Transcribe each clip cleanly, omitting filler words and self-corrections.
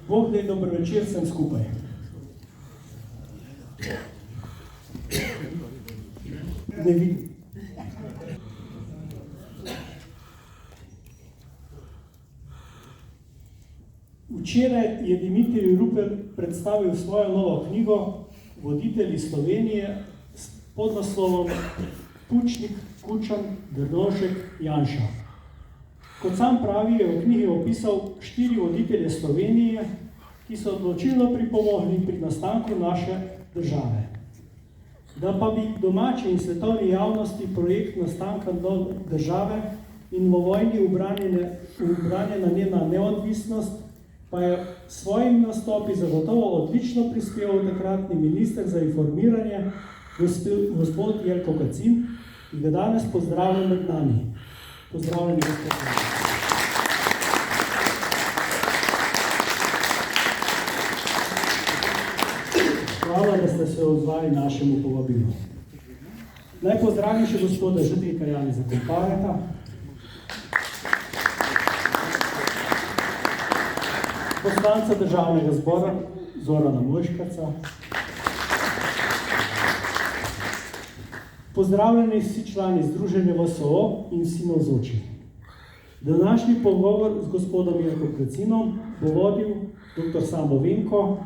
Bog daj, dober večer, sem skupaj. Ne vidim. Včeraj je Dimitrij Rupel predstavil svojo novo knjigo Voditelji Slovenije s podnaslovom Pučnik, Kučan, Drnovšek, Janša. Kot sam pravi, je v knjigi opisal 4 voditelje Slovenije, ki so odločilno pripomogli pri nastanku naše države. Da pa bi domači in svetovni javnosti projekt nastanka države in v vojni ubranjena njena neodvisnost, pa je svojim nastopi zagotovo odlično prispeval takratni minister za informiranje, gospod Jelko Kacin, ki ga danes pozdravljam med nami. Pozdravljeni, gospod. Hvala, da ste se odzvali našemu povabilu. Naj pozdravim še gospoda župnika Janeza Kompareta, poslanca Državnega zbora Zorana Mojškarca. Pozdravljeni vsi člani Združenja VSO in vsi navzoči. Današnji pogovor z gospodom Jelko Kacinom bo vodil dr. Samo Venko.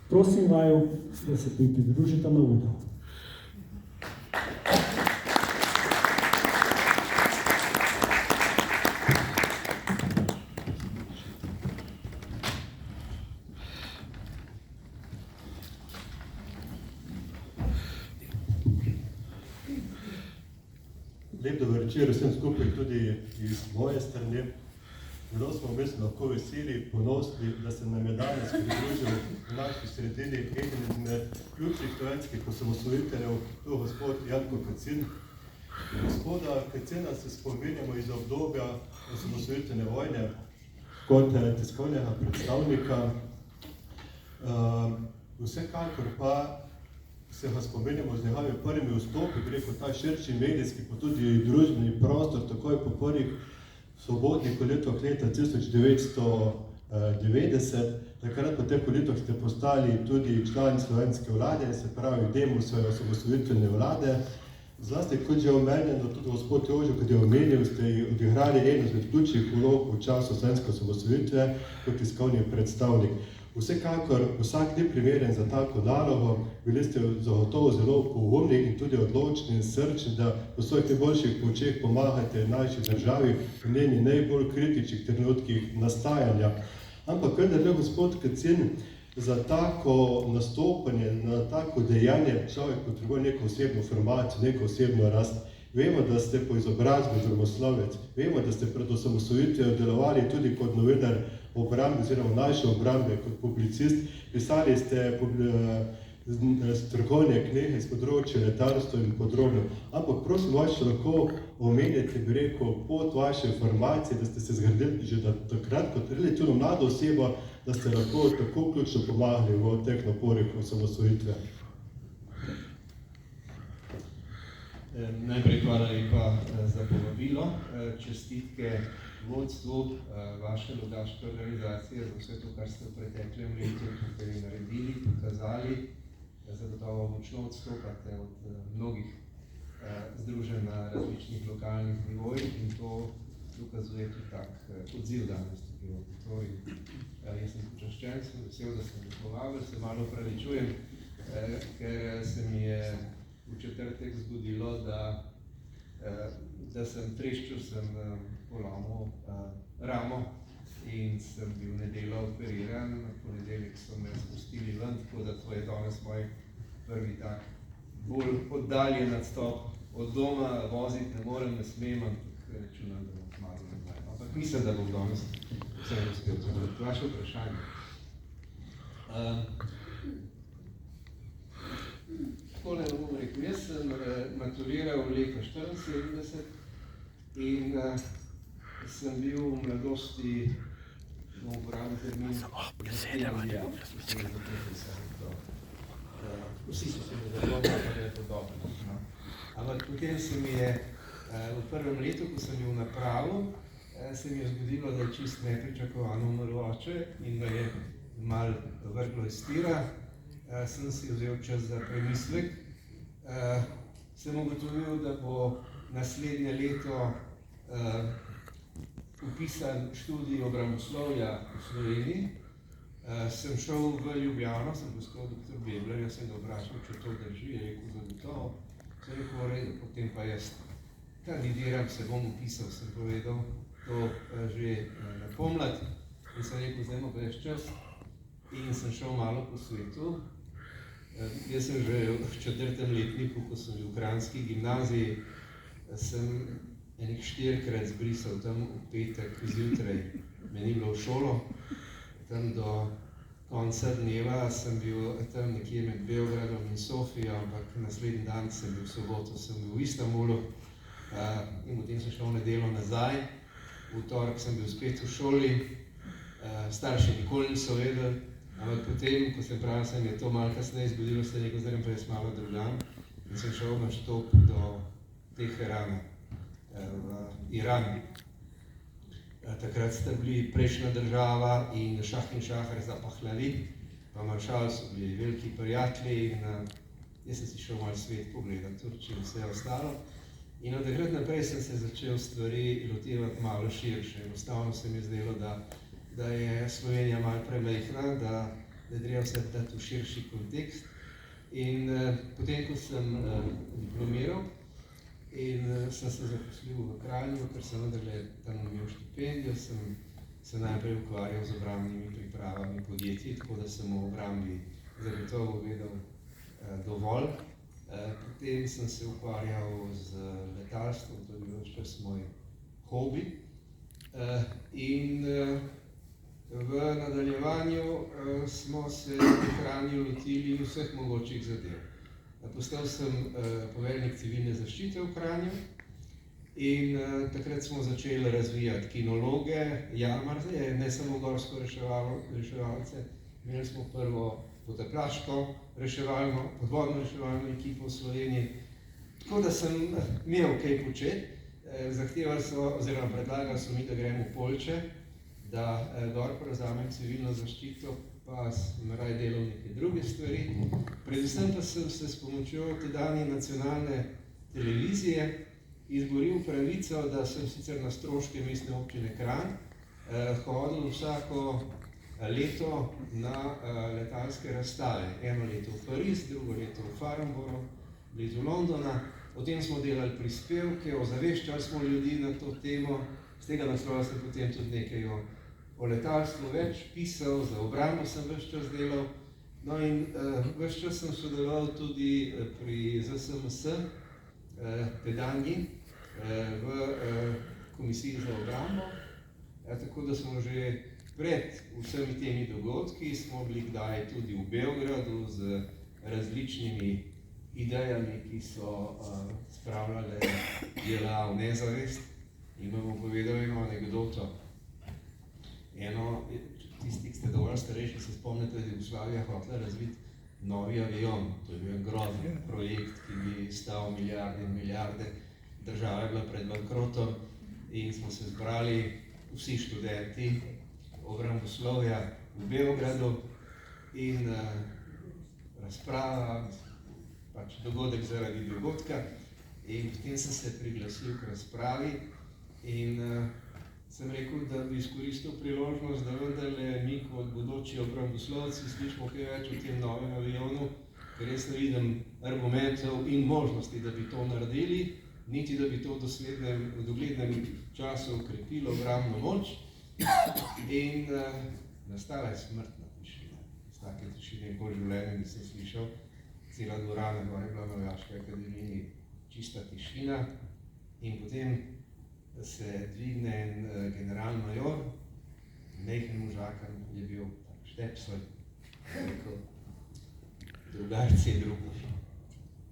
Prosim vaju, da se pridružite na uvodu. Lep dober večer vsem skupaj tudi iz moje strani. Zelo smo lahko veseli, ponosni, da se nam je danes pridružil v naši sredini eden izmed ključnih slovenskih osamosvojiteljev, to gospod Jelko Kacin. Gospoda Kacina se spominjamo iz obdobja osamosvojitvene vojne kot tiskovnega predstavnika. Vsekakor pa se ga spominjamo z njegovimi prvimi vstopi, preko ta širši medijski, pa tudi družbeni prostor, takoj po prvih svobodnih letih leta 1990. Takrat po teh letih ste postali tudi člani slovenske vlade, se pravi demo svoje osamosvojitvene vlade. Zlasti, kot že omenjeno, tudi gospod Jožo, kot je omenil, ste odigrali eno izmed ključnih vlog v času slovenske osamosvojitve kot tiskovni predstavnik. Vsekakor, vsak ni primeren za tako nalogo, bili ste zagotovo zelo pogumni in tudi odločni in srčni, da v svojih najboljših močeh pomagate naši državi v njeni najbolj kritičnih trenutkih nastajanja. Ampak vendar, gospod Kacin, za tako nastopanje, na tako dejanje človek potrebuje neko osebno formacijo, neko osebno rast. Vemo, da ste po izobrazbi družboslovec, vemo, da ste pred osamosvojitvijo delovali tudi kot novinar obrambe oziroma naše obrambe, kot publicist. Pisali ste strokovne knjige z področja letalstva in podobno. Ampak prosim vas, če lahko omenjate, bi rekel, pot vaše formacije, da ste se zgradili že takrat kot relativno mlada oseba, da ste lahko tako ključno pomagali v teh naporih osamosvojitve. Najprej hvala lepa za povabilo. Čestitke vodstvu vaše Logaške organizacije za vse to, kar ste v preteklem letu tukaj naredili, pokazali. Zagotovo močno odstopate od mnogih združenj na različnih lokalnih nivojih in to dokazuje tudi tak odziv danes tukaj v auditoriju. Jaz sem počaščen, sem vesel, da sem me povabil, se malo opravičujem, ker se mi je v četrtek zgodilo, da sem treščil, sem polomil ramo in sem bil v nedeljo operiran. Na ponedeljek so me spustili ven, tako da to je danes moj prvi tak bolj oddaljen nastop od doma. Voziti ne morem, ne smem, ampak računam, da bom kmalu nazaj. Ampak mislim, da bom danes vsem uspel odgovoriti. Vaše vprašanje. Tako ne bom rekel, jaz sem maturiral leta 1974 in sem bil v mladosti v uporabi termin vsi so se mi zapomnili, da je to dobro. Ampak potem se mi je V prvem letu, ko sem bil na pravu, se mi je zgodilo, da je čist nepričakovano umrl oče in da je malo vrglo iz tira. Sem si vzel čas za premislek. Sem ugotovil, da bo naslednje leto vpisan študij obramboslovja v Sloveniji. Sem šel v Ljubljano, sem poskal dr. Beblerja, sem ga vprašal, če to drži, je rekel zagotovo. Sem rekel, v redu, potem pa jaz kandidiram, se bom upisal, sem povedal to že na pomlad. In sem rekel, zdaj pa več čas. In sem šel malo po svetu. Jaz sem že v 4. letniku, ko sem bil v kranjski gimnaziji, sem enih 4-krat zbrisal tam v petek zjutraj. Me ni bilo v šolo. Tam do konca dneva sem bil tam nekje med Beogradom in Sofijo, ampak naslednji dan sem bil v soboto, sem bil v Istanbulu in potem sem šel v nedeljo nazaj. V torek sem bil spet v šoli, starši nikoli niso vedeli, ampak potem, ko se pravi, se mi je to malo kasneje zgodilo, se je rekel, zdaj pa jaz malo drugam in sem šel na štop do Teherana v Iran. Takrat sta bili prejšnja država in Šah in Šahar Zapahlavi, pa maršal so bili veliki prijatelji in jaz sem si šel malo svet pogledati, Turčijo in vse ostalo. In od takrat naprej sem se začel stvari lotevati malo širše. Enostavno se mi je zdelo, da je Slovenija malo premajhna, da je treba vse dati v širši kontekst. In potem, ko sem diplomiral in sem se zaposlil v Kranju, ker sem vendarle tam imel štipendijo, sem se najprej ukvarjal z obrambnimi pripravami podjetij, tako da sem o obrambi zagotovo vedel dovolj. Potem sem se ukvarjal z letalstvom, to je bil čas moj hobi. In v nadaljevanju smo se v Kranju lotili vseh mogočih zadev. Postal sem poveljnik civilne zaščite v Kranju in takrat smo začeli razvijati kinologe, jamarje, ne samo gorsko reševalce. Imeli smo prvo potapljaško reševalno, podvodno reševalno ekipo v Sloveniji. Tako da sem imel kaj početi. Zahtevali so, oziroma predlagali so mi, da gremo v Poljče, da gor prevzamem civilno zaščito, pa sem raje delal neke druge stvari. Predvsem pa sem se s pomočjo tedanje nacionalne televizije izboril pravico, da sem sicer na stroške mestne občine Kranj hodil vsako leto na letalske razstave. Eno leto v Pariz, drugo leto v Farnborough, blizu Londona. O tem smo delali prispevke, ozaveščali smo ljudi na to temo. Z tega naslova sem potem tudi nekaj o letalstvu več pisal, za obrambo sem ves čas delal. No in ves čas sem sodeloval tudi pri ZSMS, tedanji, v komisiji za obrambo. Tako da smo že pred vsemi temi dogodki smo bili kdaj tudi v Beogradu z različnimi idejami, ki so spravljale JLA v nezavest. In bomo povedal eno anekdoto. Tisti, ki ste dovolj starejši, se spomnite, da je Jugoslavija hotela razviti novi avion. To je bil grozen projekt, ki bi stal milijarde in milijarde. Država je bila pred bankrotom in smo se zbrali vsi študenti obramboslovja v Beogradu in razprava, pač dogodek zaradi dogodka. In potem sem se priglasil k razpravi in sem rekel, da bi izkoristil priložnost, da vendarle mi kot bodoči obramboslovci slišimo kaj več o tem novem avionu, ker jaz ne vidim argumentov in možnosti, da bi to naredili, niti da bi to v doglednem času okrepilo obrambno moč. In nastala je smrtna tišina. Z take tišine nikoli v življenju nisem slišal. Cela dvorana gor je bila na Vojaški akademiji, čista tišina. In potem se dvigne en general-major, majhen možakan je bil, Štepsel, rekel, drugarci je drugo.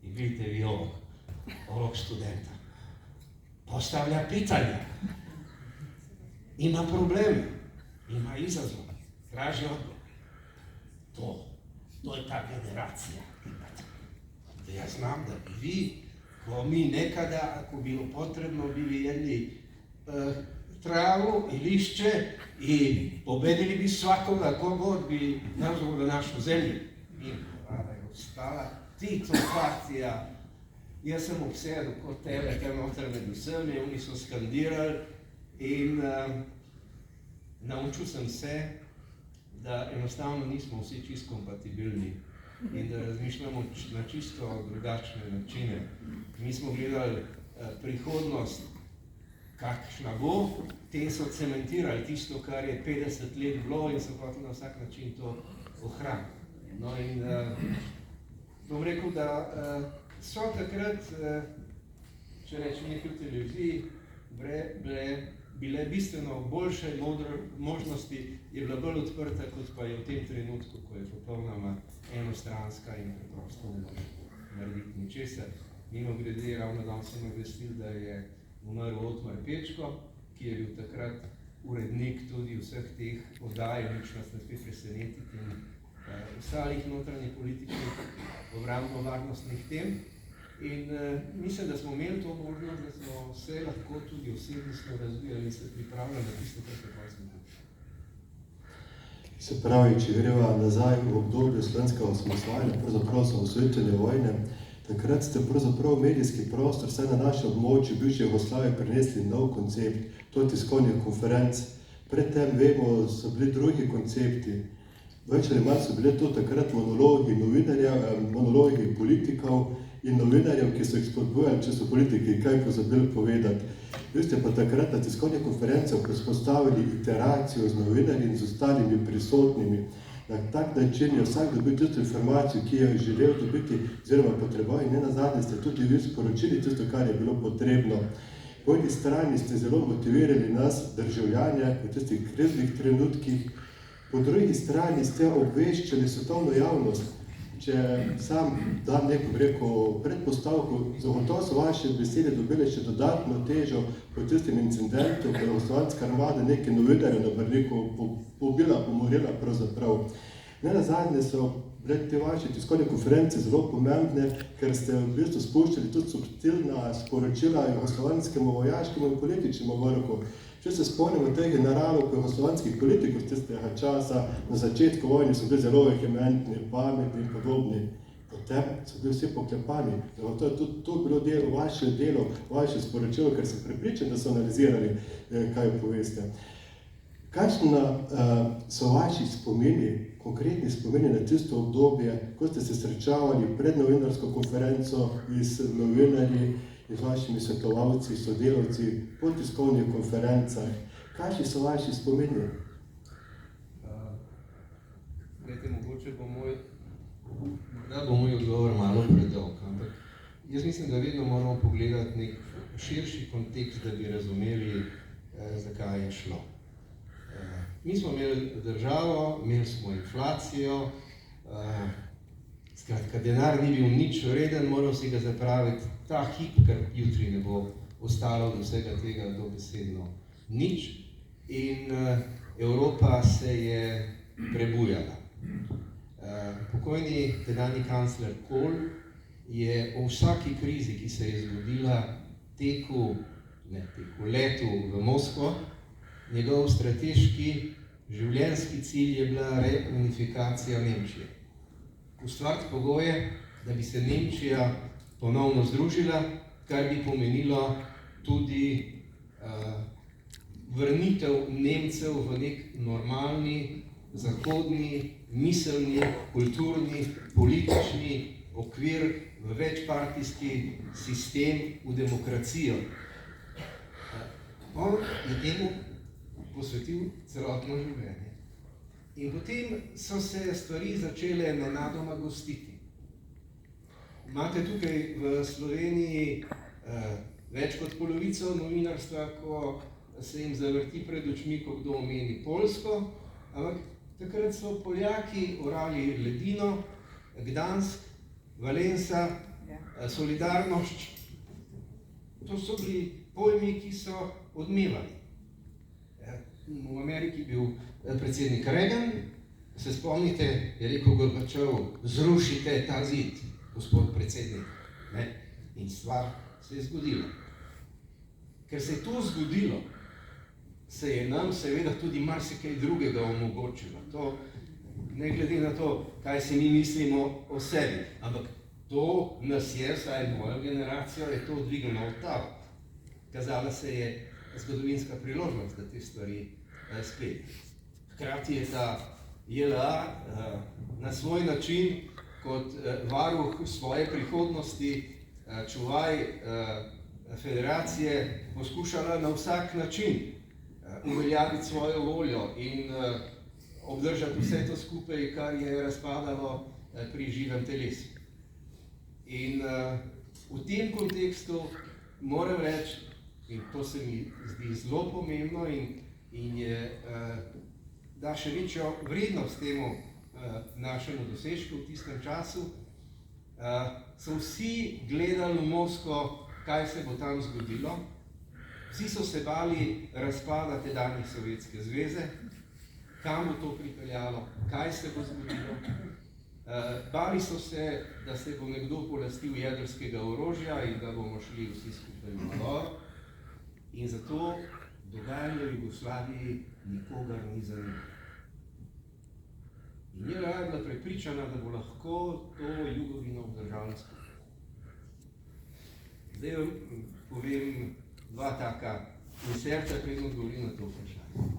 In vidite vi ovog študenta. Postavlja pitanja. Ima probleme, ima izazov, traži odgovor. To je ta generacija. Da jaz znam, da bi vi Ko mi nekada, ako bilo potrebno, bili jedli travu i lišće i pobedili bi svakoga kogod bi nazvao na našu zemlju. I vlada je ostala titopacija. Jaz sem obsedel kot tebe, tam noter med vsemi, oni so skandirali in naučil sem se, da enostavno nismo vsi čisto kompatibilni in da razmišljamo na čisto drugačne načine. Mi smo gledali prihodnost, kakšna bo, te so cementirali tisto, kar je 50 let bilo in so hoteli na vsak način to ohraniti. No in bom rekel, da so takrat, če rečem nekaj v televiziji, bile bistveno boljše možnosti, je bila bolj odprta, kot pa je v tem trenutku, ko je popolnoma enostranska in preprosto ne može narediti ničesar. Mimogrede, ravno danes sem obvestil, da je umrl Otmar Pečko, ki je bil takrat urednik tudi vseh teh oddaj, nič nas ne sme presenetiti in ostalih notranjih političnih obrambno-varnostnih tem. In mislim, da smo imeli to možnost, da smo se lahko tudi osebnostno razvijali in se pripravljali na tisto, kar se smo. Se pravi, če greva nazaj v obdobju slovenskega osamosvajanja, pravzaprav osamosvojitvene vojne, takrat ste pravzaprav medijski prostor, vsaj na našem območju bivše Jugoslavije, prinesli nov koncept, to tiskovnih konferenc. Predtem vemo, so bili drugi koncepti. Več ali manj so bile to takrat monologi novinarjev, monologi politikov in novinarjev, ki so jih spodbujali, če so politiki kaj pozabili povedati. Vi ste pa takrat na tiskovnih konferencah vzpostavili iteracijo z novinarji in z ostalimi prisotnimi. Na tak način je vsak dobil tisto informacijo, ki je želel dobiti oziroma potreboval in nenazadnje ste tudi vi sporočili tisto, kar je bilo potrebno. Po eni strani ste zelo motivirali nas, državljane, v tistih kriznih trenutkih, po drugi strani ste obveščali svetovno javnost. Če sam dam neko predpostavko, zagotovo so vaše besede dobile še dodatno težo po tistem incidentu, ko je Jugoslovanska armada nekaj novinarjev na Brniku pobila, pomorila pravzaprav. Nenazadnje so bile te vaše tiskovne konference zelo pomembne, ker ste v bistvu spuščali tudi subtilna sporočila jugoslovanskemu vojaškemu in političnemu vrhu. Če se spomnimo teh generalov jugoslovanskih politikov z tistega časa, na začetku vojne so bili zelo vehementni, pametni in podobni. Potem so bili vsi poklepani. To je tudi to bilo vaše delo, vaše sporočilo, ker sem prepričan, da so analizirali, kaj poveste. Kakšna so vaši spomini, konkretni spomini na tisto obdobje, ko ste se srečavali pred novinarsko konferenco z novinarji, z vašimi svetovalci, sodelavci, po tiskovnih konferencah? Kakšni so vaši spomini? Glejte, mogoče bo moj odgovor malo predolg, ampak jaz mislim, da vedno moramo pogledati nek širši kontekst, da bi razumeli, zakaj je šlo. Mi smo imeli državo, imeli smo inflacijo, skratka, denar ni bil nič vreden, moral si ga zapraviti ta hip, ker jutri ne bo ostalo od vsega tega dobesedno nič. In Evropa se je prebujala. Pokojni tedanji kancler Kohl je o vsaki krizi, ki se je zgodila, letu v Moskvo. Njegov strateški življenjski cilj je bila reunifikacija Nemčije. Ustvariti pogoje, da bi se Nemčija ponovno združila, kar bi pomenilo tudi vrnitev Nemcev v nek normalni, zahodni, miselni, kulturni, politični okvir, v večpartijski sistem, v demokracijo. On je temu posvetil celotno življenje. In potem so se stvari začele nenadoma gostiti. Imate tukaj v Sloveniji več kot polovico novinarstva, ko se jim zavrti pred očmi, ko kdo omeni Poljsko, ampak takrat so Poljaki orali Ledino, Gdansk, Valensa, Solidarnost. To so bili pojmi, ki so odmevali. V Ameriki bil predsednik Reagan, se spomnite, je rekel Gorbačov, zrušite ta zid, gospod predsednik. In stvar se je zgodilo. Ker se je to zgodilo, se je nam seveda tudi marsikaj drugega omogočilo. To, ne glede na to, kaj si mi mislimo o sebi, ampak to nas je, vsaj mojo generacijo, je to dvignilo v ta. Kazala se je zgodovinska priložnost, da te stvari spet. Hkrati je ta JLA na svoj način kot varuh svoje prihodnosti, čuvaj federacije, poskušala na vsak način uveljaviti svojo voljo in obdržati vse to skupaj, kar je razpadalo pri živem telesu. In v tem kontekstu moram reči, in to se mi zdi zelo pomembno in je, da še večjo vrednost temu našemu dosežku v tistem času, so vsi gledali v Moskvo, kaj se bo tam zgodilo. Vsi so se bali razpada tedanje Sovjetske zveze, kam bo to pripeljalo, kaj se bo zgodilo. Bali so se, da se bo nekdo polastil jedrskega orožja in da bomo šli vsi skupaj v malor. In zato dogajanje v Jugoslaviji nikogar ni zanimalo. In JLA je bila prepričana, da bo lahko to Jugovino obdržala skupaj. Zdaj vam povem dva taka inserta, preden odgovorim na to vprašanje.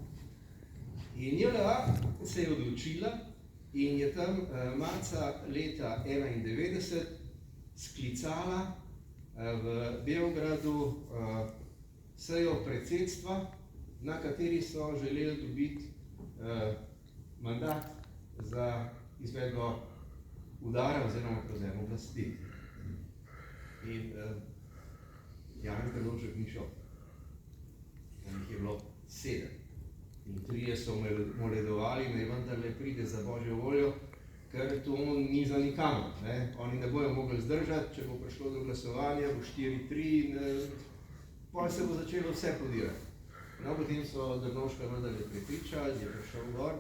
In JLA se je odločila in je tam marca leta 1991 sklicala v Beogradu sejo predsedstva, na kateri so želeli dobiti mandat za izvedbo udara oziroma prevzem oblasti. In Janez Drnovšek ni šel. Jih je bilo 7. In 3 so moledovali, naj vendarle pride za božjo voljo, ker to ni za nikamor. Oni ne bojo mogli zdržati, če bo prišlo do glasovanja, bo 4-3 in potem se bo začelo vse podirati. No, potem so Drnovška vendarle prepričali, je prišel gor,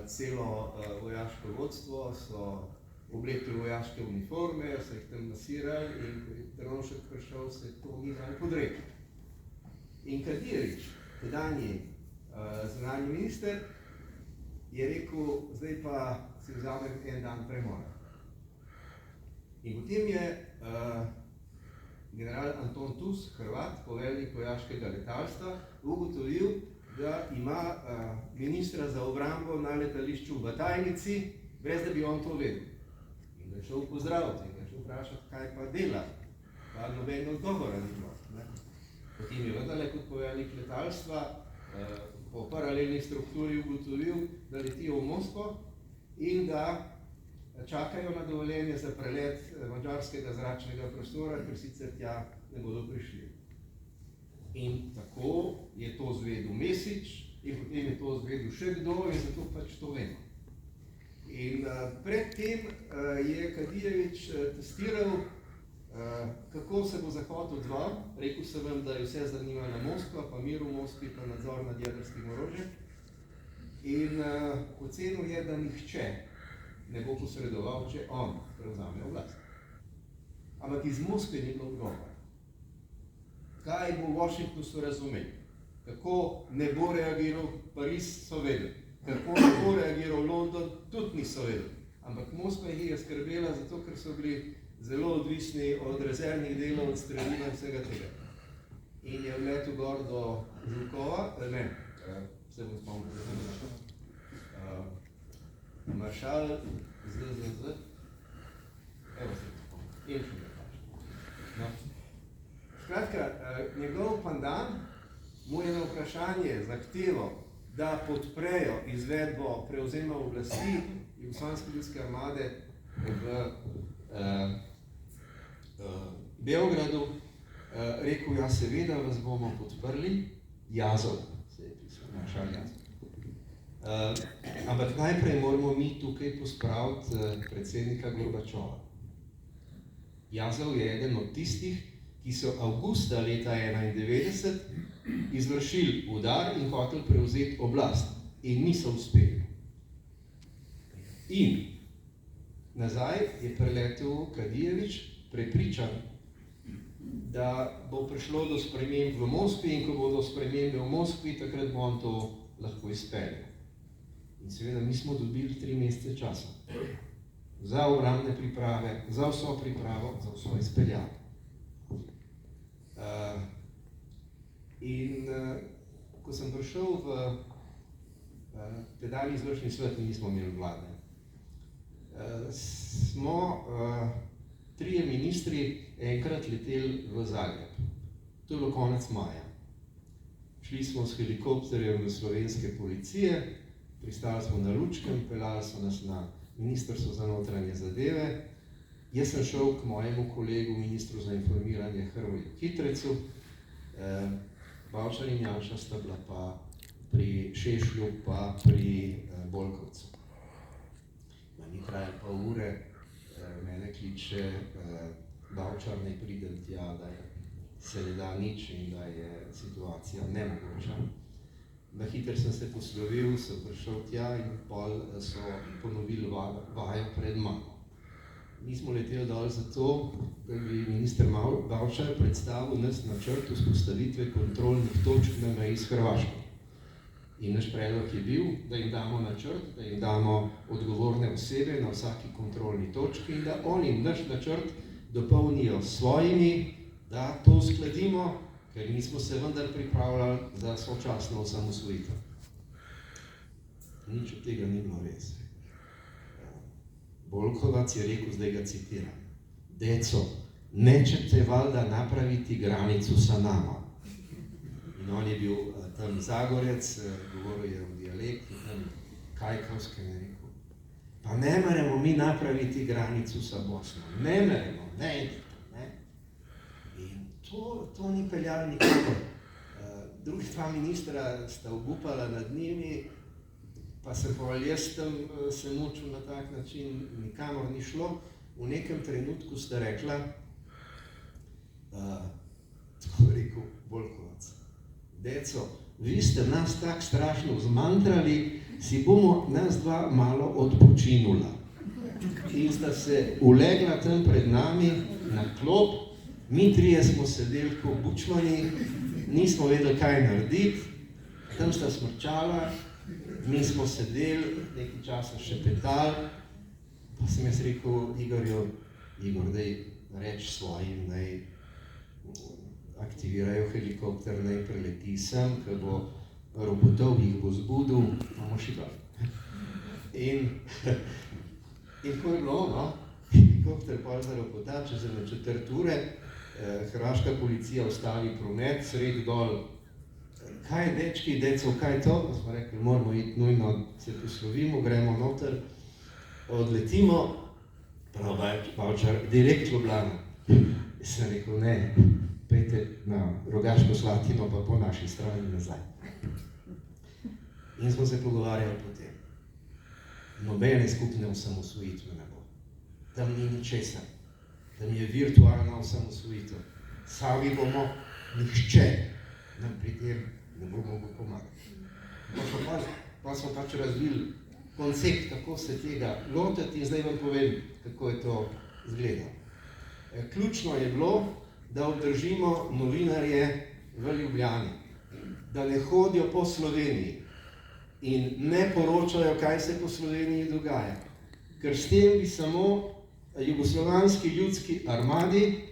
celo vojaško vodstvo so oblekli vojaške uniforme, so jih tam masirali in ko je Drnovšek prišel, se to ni dal podrekli. In Kadirić, tedanji zunanji minister, je rekel, zdaj pa si vzamem en dan premora. In potem je general Anton Tus, Hrvat, poveljnik vojaškega letalstva, ugotovil, da ima ministra za obrambo na letališču v Batajnici, brez da bi on to vedel. In ga je šel pozdraviti in ga je šel vprašati, kaj pa dela. Pa nobenega odgovora ni bilo. Potem je vendarle kot poveljnik letalstva po paralelni strukturi ugotovil, da letijo v Moskvo in da čakajo na dovoljenje za prelet madžarskega zračnega prostora, ker sicer tja ne bodo prišli. In tako je to zvedel Mesić in potem je to zvedel še kdo in zato pač to vemo. In predtem je Kadijević testiral, kako se bo Zahod odzval. Rekel sem vam, da je vse zanimala Moskva, pa mir v Moskvi, pa nadzor nad jedrskim orožjem. In ocenil je, da nihče ne bo posredoval, če on prevzame oblast. Ampak iz Moskve ni bilo odgovora. Kaj bo Washington so razumeli? Kako ne bo reagiral Pariz, so vedeli. Kako ne bo reagiral London, tudi niso vedeli. Ampak Moskva jih je skrbela zato, ker so bili zelo odvisni od rezervnih delov, od strelina in vsega tega. In je vletel gor do Žukova, se bom spomnil, maršal ZZZ, evo se spomnil, in še ne. Skratka, njegov pandan mu je na vprašanje zahteval, da podprejo izvedbo prevzema oblasti Jugoslavijske ljudske armade v Beogradu, rekel, ja, seveda vas bomo podprli, Jazov, se je pisal, maršal Jazov. Ampak najprej moramo mi tukaj pospraviti predsednika Gorbačova. Jazov je eden od tistih, ki so avgusta leta 1991 izvršili udar in hoteli prevzeti oblast in niso uspeli. In nazaj je preletel Kadijević prepričan, da bo prišlo do sprememb v Moskvi in ko bodo spremembe v Moskvi, takrat bo on to lahko izpeljal. In seveda mi smo dobili 3 mesece časa za obrambne priprave, za vso pripravo, za vso izpeljavo. Ko sem prišel v tedanji izvršni svet, nismo imeli vlade, smo 3 ministri enkrat leteli v Zagreb. To je bilo konec maja. Šli smo s helikopterjem v slovenske policije, pristali smo na Lučkem, peljali so nas na Ministrstvo za notranje zadeve. Jaz sem šel k mojemu kolegu, ministru za informiranje Hrvoju Kitrecu, Bavčar in Janša sta bila pa pri Šešlju pa pri Bolkovcu. Ni trajalo pol ure, mene kliče Bavčar, naj pridem tja, da se ne da nič in da je situacija nemogoča. Na hitro sem se poslovil, sem prišel tja in pol so ponovili vajo pred mano. Mi smo leteli dol zato, da bi minister Bavčar predstavil nas načrt vzpostavitve kontrolnih točk na meji s Hrvaško. In naš predlog je bil, da jim damo načrt, da jim damo odgovorne osebe na vsaki kontrolni točki in da oni naš načrt dopolnijo s svojimi, da to uskladimo, ker nismo se vendar pripravljali za sočasno osamosvojitev. Nič od tega ni bilo res. Bolkovac je rekel, zdaj ga citiram: "Deco, nećete valjda napraviti granicu sa nama." In on je bil tam Zagorec, govoril je v dialektu, tam kajkavskem je rekel: "Pa ne moremo mi napraviti granicu sa Bosno, ne moremo, ne." In to ni peljalo nikako. Drugi 2 ministra sta obupala nad njimi, pa sem pa jaz tam se mučil na tak način, nikamor ni šlo. V nekem trenutku sta rekla, tako rekel Bolkovac: "Deco, vi ste nas tako strašno vzmantrali, si bomo nas 2 malo odpočinula." In sta se ulegla tam pred nami na klop, mi 3 smo sedeli kot bučmani, nismo vedeli, kaj narediti, tam sta smrčala, mi smo sedeli, nekaj časa še petali, pa sem jaz rekel Igor, daj reči svojim, naj aktivirajo helikopter, naj preleti sem, ker bo Robotov jih bo zbudil, imamo šiba. In ko je bilo, no, helikopter pol za Robota, čez 1/4 ure, hrvaška policija ustavi promet, sredi dol: "Kaj dečki, deco, kaj je to?" Smo rekli, moramo iti nujno, se poslovimo, gremo noter, odletimo, prav Bavčar, direkt v Ljubljano. Jaz sem rekel, ne, pejte na Rogaško Slatino, pa po naši strani nazaj. In smo se pogovarjali potem. Nobene skupne osamosvojitve ne bo. Tam ni ničesar. Tam je virtualna osamosvojitev. Sami bomo, nihče nam pri tem ne bo mogel pomagati. Pa smo pač razvili koncept, kako se tega lotiti in zdaj vam povem, kako je to izgledalo. Ključno je bilo, da obdržimo novinarje v Ljubljani, da ne hodijo po Sloveniji in ne poročajo, kaj se po Sloveniji dogaja. Ker s tem bi samo jugoslovanski ljudski armadi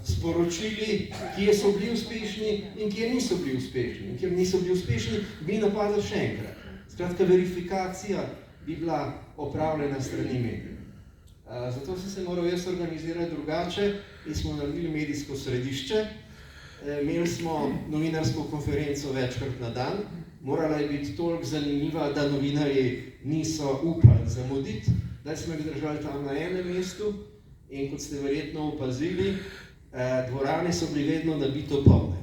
sporočili, kje so bili uspešni in kje niso bili uspešni. In kjer niso bili uspešni, bi napadali še enkrat. Skratka, verifikacija bi bila opravljena strani medijev. Zato sem se moral jaz organizirati drugače in smo naredili medijsko središče. Imeli smo novinarsko konferenco večkrat na dan. Morala je biti toliko zanimiva, da novinarji niso upali zamuditi, da smo jih držali tam na enem mestu. In kot ste verjetno opazili, dvorane so bili vedno nabito polne.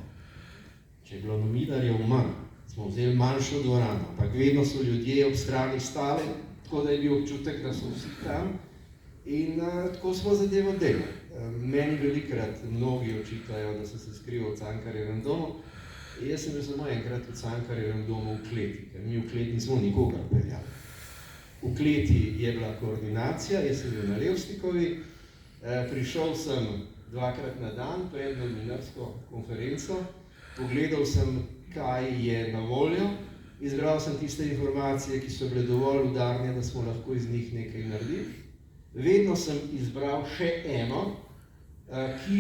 Če je bilo novinarjev manj, smo vzeli manjšo dvorano, ampak vedno so ljudje ob strani stali, tako da je bil občutek, da so vsi tam. In tako smo zadevo delali. Meni velikrat mnogi očitajo, da sem se skrival v Cankarjevem domu. Jaz sem bil samo enkrat v Cankarjevem domu v kleti, ker mi v kleti nismo nikogar peljali. V kleti je bila koordinacija, jaz sem bil na Levstikovi, prišel sem 2-krat na dan pred novinarsko konferenco, pogledal sem, kaj je na voljo, izbral sem tiste informacije, ki so bile dovolj udarne, da smo lahko iz njih nekaj naredili. Vedno sem izbral še eno, ki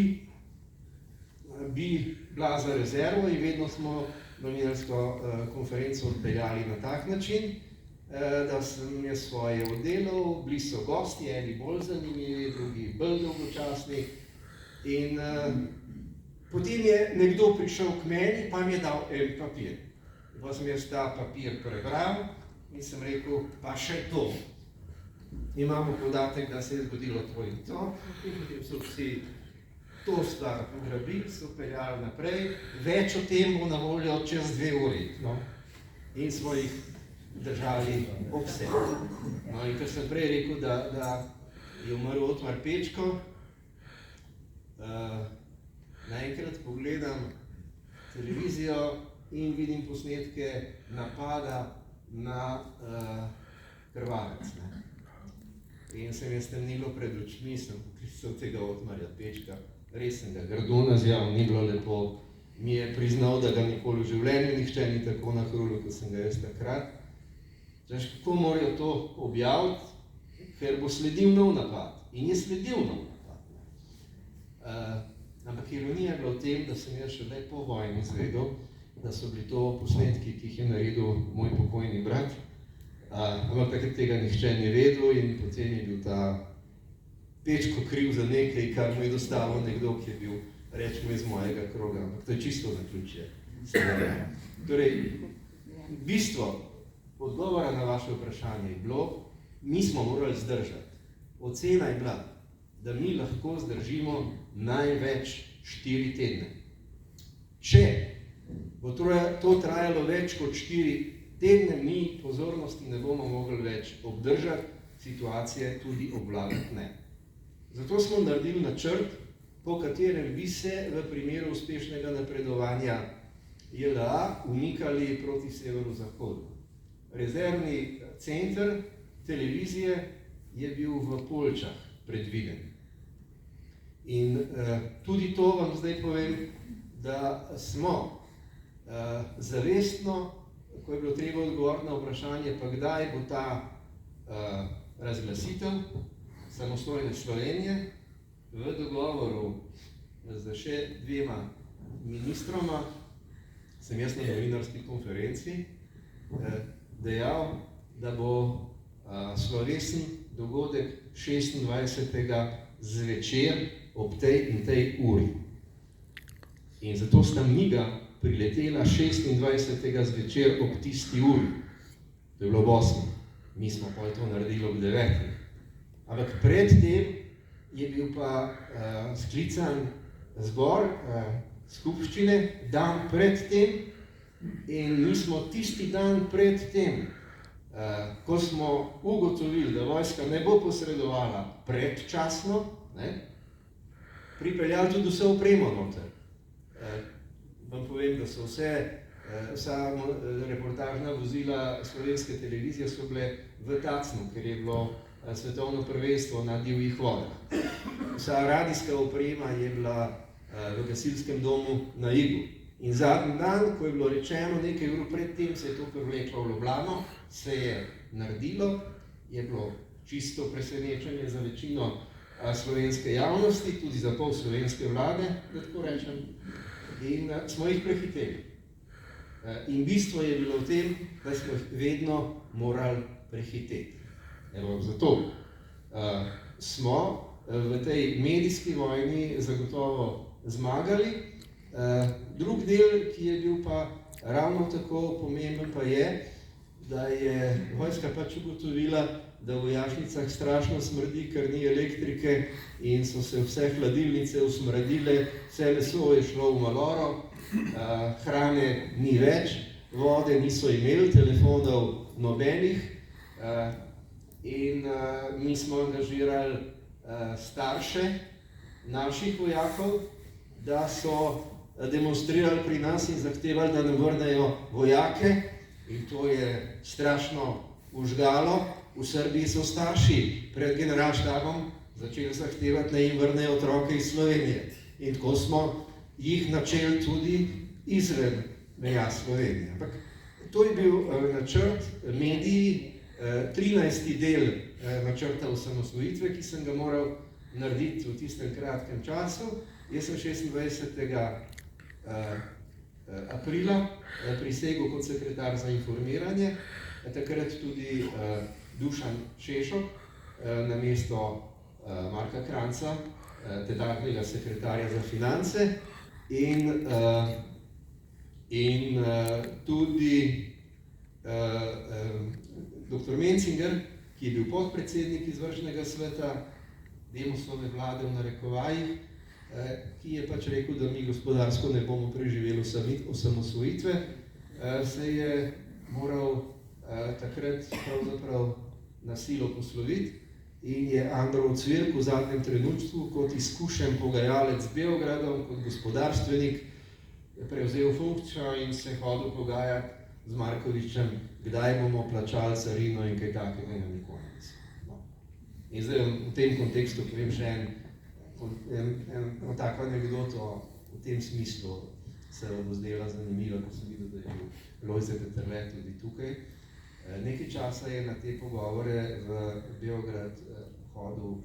bi bila za rezervo in vedno smo novinarsko konferenco odpeljali na tak način, da sem jaz svoje oddelal, bili so gosti, eni bolj zanimivi, drugi bolj dolgočasni. In potem je nekdo prišel k meni, pa mi je dal en papir. Pa sem jaz ta papir prebral in sem rekel, pa še to. Imamo podatek, da se je zgodilo to in to, in potem so vsi to stvar ugrabili, so peljali naprej, več o tem bo na voljo čez 2 uri. No? In smo jih držali ob sebi. No, in ker sem prej rekel, da je umrl Otmar Pečko, naenkrat pogledam televizijo in vidim posnetke napada na Krvavec. Ne? In se mi je stemnilo pred očmi, sem poklical tega Otmarja Pečka, res sem ga grdo nazjal, ni bilo lepo, mi je priznal, da ga nikoli v življenju nihče ni tako nahrulil, kot sem ga jaz takrat. Kako morajo to objaviti, ker bo sledil nov napad. In je sledil nov napad. Ampak ironija je bila v tem, da sem jaz šele po vojni izvedel, da so bili to posnetki, ki jih je naredil moj pokojni brat. Ampak takrat tega nihče ni vedel in potem je bil ta Pečko kriv za nekaj, kar mu je dostavil nekdo, ki je bil, rečemo, iz mojega kroga. Ampak to je čisto naključje. Torej, bistvo odgovora na vaše vprašanje je bilo, mi smo morali zdržati. Ocena je bila, da mi lahko zdržimo največ 4 tedne. Če bo to trajalo več kot 4 tedne, mi pozornosti ne bomo mogli več obdržati, situacije tudi obvladati ne. Zato smo naredili načrt, po katerem bi se v primeru uspešnega napredovanja JLA umikali proti severu-zahodu. Rezervni center televizije je bil v Poljčah predviden. In tudi to vam zdaj povem, da smo zavestno, ko je bilo treba odgovoriti na vprašanje, pa kdaj bo ta razglasitev samostojne Slovenije, v dogovoru z še 2 ministroma, sem jaz na novinarski konferenci dejal, da bo slovesen dogodek 26. zvečer ob tej in tej uri. In zato sta miga priletela 26. zvečer ob tisti uri. To je bilo ob 8. Mi smo pa to naredili ob 9. Ampak predtem je bil pa sklican zbor skupščine dan pred tem in mi smo tisti dan pred tem, ko smo ugotovili, da vojska ne bo posredovala predčasno, pripeljali tudi vse opremo noter. Vam povem, da so vsa reportažna vozila slovenske televizije so bile v Tacnu, ker je bilo svetovno prvenstvo na divjih vodah. Vsa radijska oprema je bila v gasilskem domu na Igu. In zadnji dan, ko je bilo rečeno, nekaj ur pred tem se je to privleklo v Ljubljano, se je naredilo, je bilo čisto presenečenje za večino slovenske javnosti, tudi za pol slovenske vlade, da tako rečem, in smo jih prehiteli. In bistvo je bilo v tem, da smo jih vedno morali prehiteti. Evo, zato smo v tej medijski vojni zagotovo zmagali. Drug del, ki je bil pa ravno tako pomemben, pa je, da je vojska pač ugotovila, da v vojašnicah strašno smrdi, ker ni elektrike in so se vse hladilnice usmradile, vse meso je šlo v maloro, hrane ni več, vode niso imeli, telefonov nobenih. In mi smo angažirali starše naših vojakov, da so demonstrirali pri nas in zahtevali, da nam vrnejo vojake. In to je strašno užgalo. V Srbiji so starši pred generalštabom začeli zahtevati, naj jim vrnejo otroke iz Slovenije. In tako smo jih načeli tudi izven meja Slovenije. Ampak to je bil načrt, mediji, 13. del načrta osamosvojitve, ki sem ga moral narediti v tistem kratkem času. Jaz sem 26. Aprila prisegel kot sekretar za informiranje, takrat tudi Dušan Šešok namesto Marka Kranjca, tedanjega sekretarja za finance, in tudi dr. Mencinger, ki je bil podpredsednik izvršnega sveta Demosove vlade v narekovajih, ki je pač rekel, da mi gospodarsko ne bomo preživeli osamosvojitve, se je moral takrat pravzaprav na silo posloviti in je Androv Cvirk v zadnjem trenutku kot izkušen pogajalec z Beogradom, kot gospodarstvenik, prevzel funkcijo in se hodil pogajati z Markovičem, kdaj bomo plačali carino in kaj takega in nikoli nismo. In zdaj v tem kontekstu povem še eno tako anekdoto v tem smislu, se vam bo zdela zanimiva, ko sem videl, da je bil Lojze Peterle tudi tukaj. Nekaj časa je na te pogovore v Beograd hodil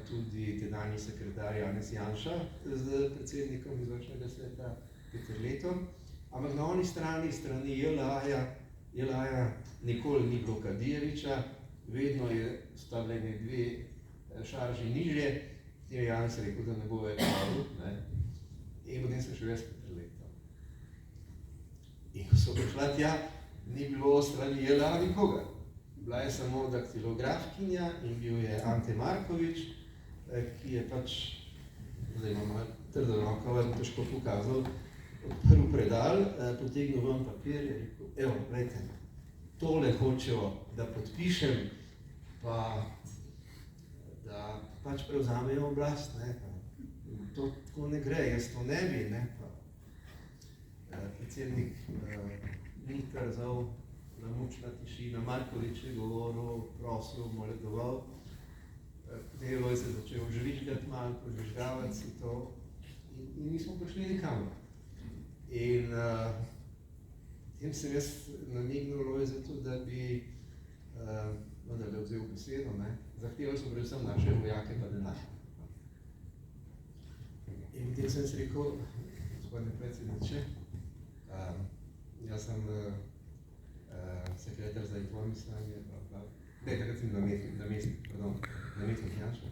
tudi tedanji sekretar Janez Janša z predsednikom izvršnega sveta Peterletom, ampak na oni strani JLA-ja nikoli ni bilo Kadijeviča, vedno sta bile dve šarži nižje, je Janez rekel, da ne bo več hodil, in potem sem še več Peterletom. In ko so prišla tja, ni bilo strani JLA nikoga. Bila je samo daktilografkinja in bil je Ante Markovič, ki je pač, zdaj imam trdo roko, vam težko pokazal, odprl predal, potegnil ven papir in rekel, evo, gledajte, tole hočejo, da podpišem, pa da pač prevzamejo oblast, ne, pa to tako ne gre, jaz to ne bi, ne, pa predsednik ni trzal, namučna tišina, Markovič je govoril, prosil, moletoval, potem je Lojze začel žvižgati malo, požvižgavati si to in nismo prišli nikamor. In tem sem jaz namignil Lojzetu, da bi vendarle vzel besedo, zahtevali so predvsem naše vojake pa denar. In potem sem si rekel, gospodine predsedniče, jaz sem sekretar za informisanje, ne, takrat sem namestnik Janša.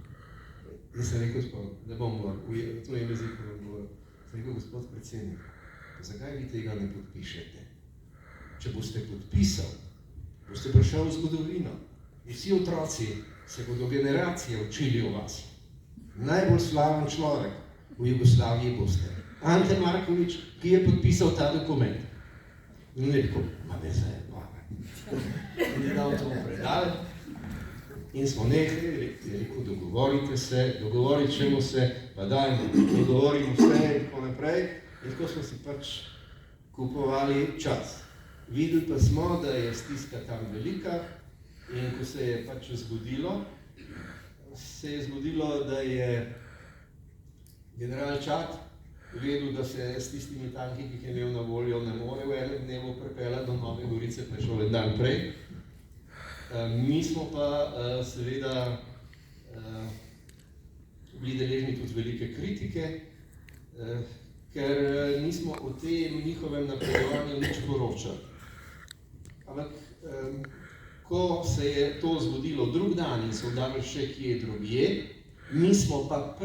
Jaz sem rekel, da bom govoril, v tvojem jeziku bom govoril, sem rekel, gospod predsednik, zakaj vi tega ne podpišete? Če boste podpisali, boste prišel v zgodovino in vsi otroci se bodo generacije učili o vas. Najbolj slaven človek v Jugoslaviji boste. Ante Markovič, ki je podpisal ta dokument. In je rekel, ma ne zdaj, in je dal to predal in smo nehali, je rekel, dogovorite se, dogovorit ćemo se, pa dajmo, dogovorimo vse in tako naprej. In tako smo si pač kupovali čas. Videli pa smo, da je stiska tam velika in ko se je pač zgodilo, da je general Čat vedel, da se s tistimi tanki, ki jih je imel na voljo, ne more v enem dnevu pripeljati do Nove Gorice, pa je šel en dan prej. Mi smo pa seveda bili deležni tudi velike kritike, ker nismo o tem njihovem napredovanju nič poročali. Ampak, ko se je to zgodilo drug dan in so dali še kje drugje, mi smo pa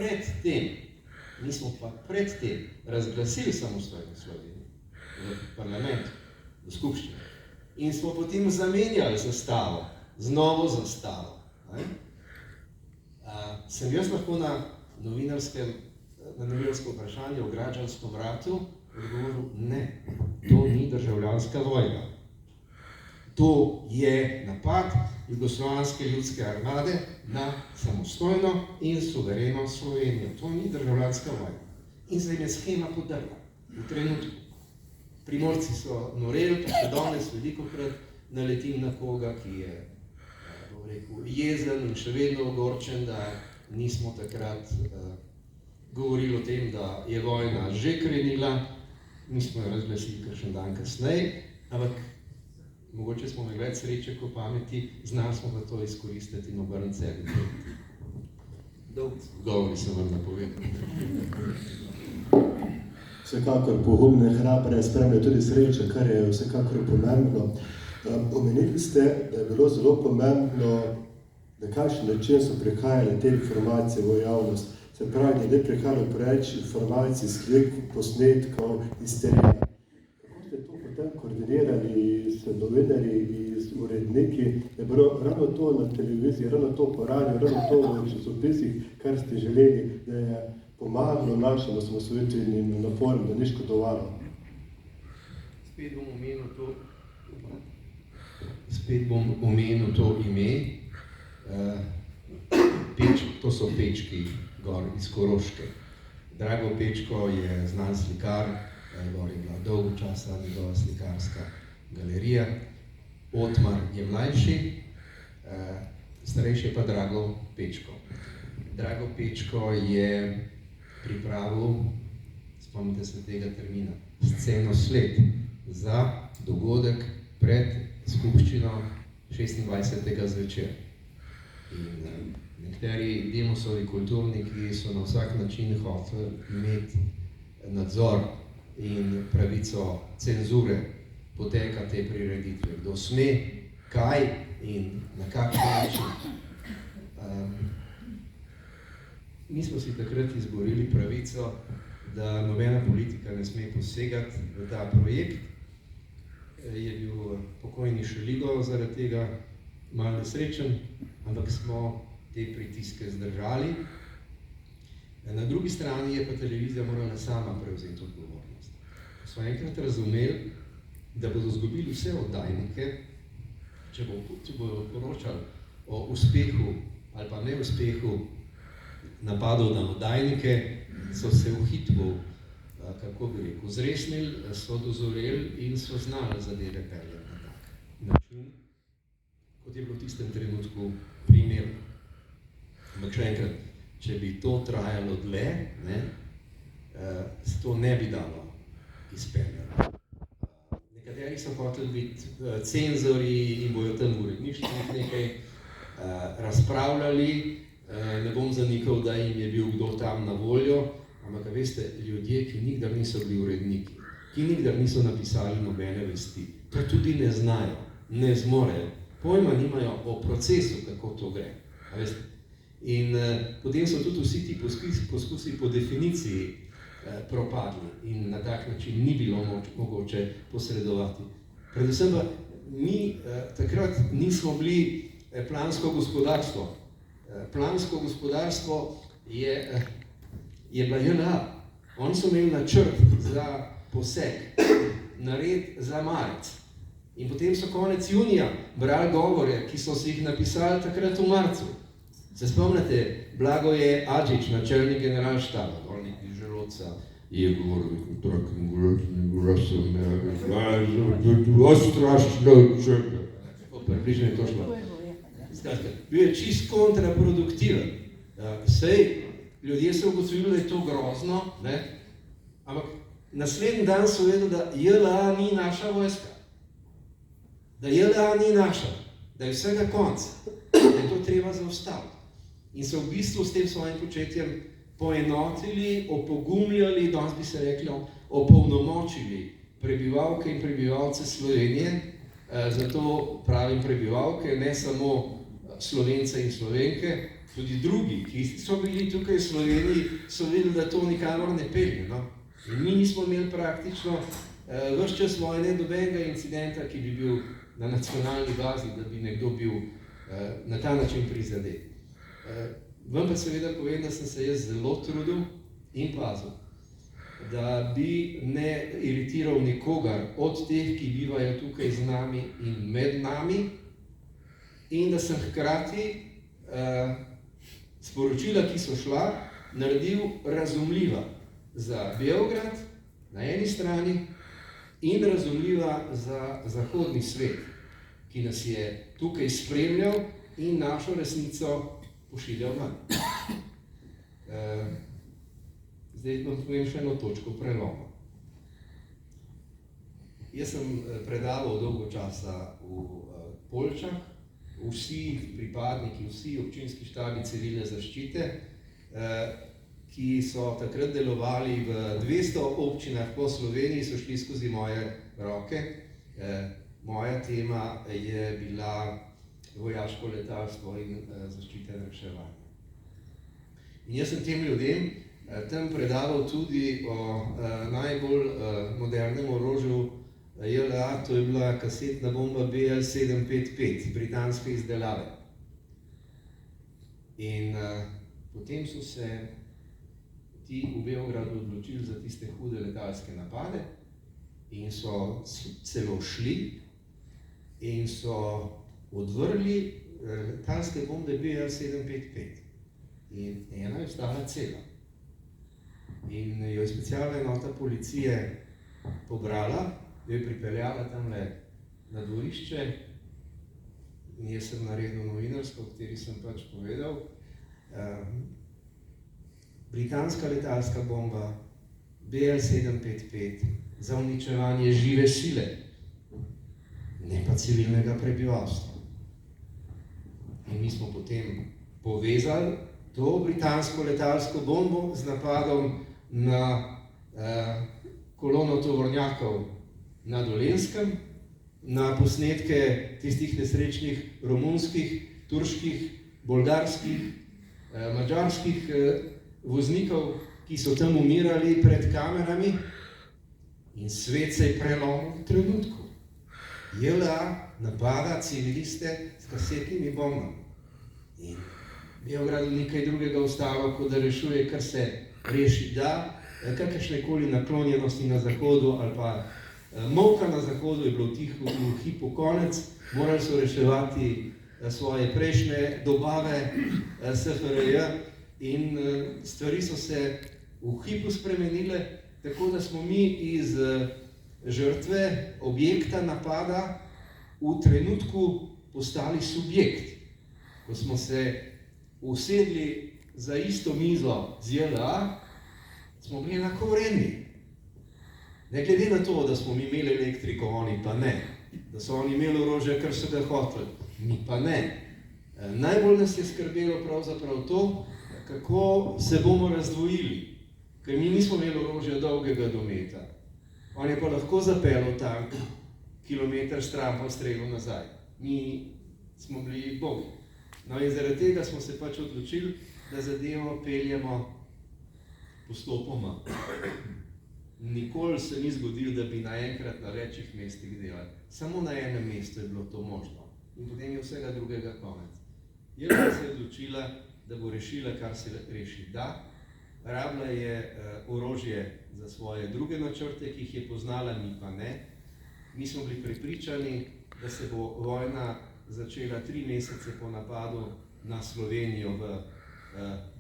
predtem razglasili samostojno Slovenijo v parlamentu, v skupščini. In smo potem zamenjali zastavo, z novo zastavo. Sem jaz lahko na novinarsko vprašanje o Gračanskem ratu odgovoril, ne, to ni državljanska vojna. To je napad Jugoslovanske ljudske armade na samostojno in suvereno Slovenijo. To ni državljanska vojna. In zdaj je shema podrla v trenutku. Primorci so noreli, pa še danes velikokrat naletim na koga, ki je jezen in še vedno ogorčen, da nismo takrat govorili o tem, da je vojna že krenila, mi smo jo razglasili kakšen dan kasneje, ampak mogoče smo imeli več sreče kot pameti, znali smo pa to izkoristiti in obrniti sebi. Dolgi sem vam napovedal. Vsekakor pogumne, hrabre, spremljajo tudi sreče, kar je vsekakor pomembno. Omenili ste, da je bilo zelo pomembno, na kakšen način so prihajale te informacije v javnost. Se pravi, da ne prihajalo preveč informacij, slik, posnetkov iz terena. Kako ste to potem koordinirali s novinarji, s uredniki, da je bilo ravno to na televiziji, ravno to po radiju, ravno to v časopisih, kar ste želeli, da je pomagalo našim osamosvojitvenim naporom, da ni škodovalo? Spet bom omenil to ime. To so Pečki gor iz Koroške. Drago Pečko je znan slikar, gor je bila dolgo časa njegova slikarska galerija. Otmar je mlajši, starejši je pa Drago Pečko. Drago Pečko je pripravil, spomnite se tega termina, scenosled za dogodek pred skupščino 26. zvečer. In nekateri Demosovi kulturniki so na vsak način hoteli imeti nadzor in pravico cenzure poteka te prireditve. Kdo sme, kaj in na kakšen način. Mi smo si takrat izborili pravico, da nobena politika ne sme posegati v ta projekt. Je bil pokojni Šeligo zaradi tega malo nesrečen, ampak smo te pritiske zdržali. Na drugi strani je pa televizija morala sama prevzeti odgovornost. Smo enkrat razumeli, da bodo izgubili vse oddajnike, če bodo poročali o uspehu ali pa neuspehu napadov na oddajnike, so se v hitru, kako bi rekel, zresnili, so dozoreli in so znali zadeve peljati na tak način, kot je bilo v tistem trenutku primerno. Ampak še enkrat, če bi to trajalo dlje, se to ne bi dalo izpeljati. Nekateri so hoteli biti cenzori in bojo tam v uredništvih nekaj razpravljali. Ne bom zanikal, da jim je bil kdo tam na voljo, ampak veste, ljudje, ki nikdar niso bili uredniki, ki nikdar niso napisali nobene vesti, to tudi ne znajo, ne zmorejo, pojma nimajo o procesu, kako to gre. In potem so tudi vsi ti poskusi po definiciji propadli in na tak način ni bilo mogoče posredovati. Predvsem pa mi takrat nismo bili plansko gospodarstvo. Plansko gospodarstvo je bila JLA. Oni so imeli načrt za poseg, nared za marec. In potem so konec junija brali govore, ki so si jih napisali takrat v marcu. Se spomnite, Blagoje Adžič, načelnik generalštaba, dolnik iz želodca, je govoril, približno je to šlo. Bil je čist kontraproduktiven. Sej, ljudje so ugotovili, da je to grozno, ampak naslednji dan so vedeli, da JLA ni naša vojska. Da JLA ni naša, da je vsega konc, da je to treba zaustaviti. In so v bistvu s tem svojim početjem poenotili, opogumljali, danes bi se rekli, opolnomočili prebivalke in prebivalce Slovenije, zato pravim prebivalke, ne samo Slovence in Slovenke, tudi drugi, ki so bili tukaj v Sloveniji, so videli, da to nikamor ne pelje. In mi nismo imeli praktično ves čas vojne nobenega incidenta, ki bi bil na nacionalni bazi, da bi nekdo bil na ta način prizadet. Vam pa seveda povem, da sem se jaz zelo trudil in pazil, da bi ne iritiral nikogar od teh, ki bivajo tukaj z nami in med nami, in da sem hkrati sporočila, ki so šla, naredil razumljiva za Beograd na eni strani in razumljiva za zahodni svet, ki nas je tukaj spremljal in našo resnico pošiljal ven. Zdaj vam povem še eno točko preloma. Jaz sem predaval dolgo časa v Poljčah, vsi pripadniki, vsi občinski štabi civilne zaščite, ki so takrat delovali v 200 občinah po Sloveniji, so šli skozi moje roke. Moja tema je bila vojaško letalstvo in zaščita in reševanje. In jaz sem tem ljudem tam predaval tudi o najbolj modernem orožju JLA, to je bila kasetna bomba BL-755, britanske izdelave. In potem so se ti v Beogradu odločili za tiste hude letalske napade in so celo šli in so odvrgli letalske bombe BL-755. In ena je ostala cela. In jo je specialna enota policije pobrala, jo je pripeljala tamle na dvorišče in jaz sem naredil novinarsko, o kateri sem pač povedal. Britanska letalska bomba BL-755 za uničevanje žive sile, ne pa civilnega prebivalstva. In mi smo potem povezali to britansko letalsko bombo z napadom na kolono tovornjakov na Dolenjskem, na posnetke tistih nesrečnih romunskih, turških, bolgarskih, madžarskih voznikov, ki so tam umirali pred kamerami, in svet se je prelomil v trenutku. JLA napada civiliste s kasetnimi bombami. In Beogradu ni kaj drugega ostalo, kot da rešuje, kar se reši da, kakršnekoli naklonjenosti na Zahodu ali pa molka na Zahodu je bilo v hipu konec, morali so reševati svoje prejšnje dobave SFRJ in stvari so se v hipu spremenile, tako da smo mi iz žrtve objekta napada v trenutku postali subjekt. Ko smo se usedli za isto mizo z JLA, smo bili enakovredni. Ne glede na to, da smo mi imeli elektriko, oni pa ne. Da so oni imeli orožje, kar so ga hoteli, mi pa ne. Najbolj nas je skrbelo pravzaprav to, kako se bomo razdvojili. Ker mi nismo imeli orožja dolgega dometa. On je pa lahko zapeljal tank kilometer stran pa strelil nazaj. Mi smo bili bogi. No in zaradi tega smo se pač odločili, da zadevo peljemo postopoma. Nikoli se ni zgodilo, da bi naenkrat na večjih mestih delali. Samo na enem mestu je bilo to možno. In potem je vsega drugega konec. JLA se je odločila, da bo rešila, kar se reši da. Rabila je orožje za svoje druge načrte, ki jih je poznala, mi pa ne. Mi smo bili prepričani, da se bo vojna začela 3 mesece po napadu na Slovenijo v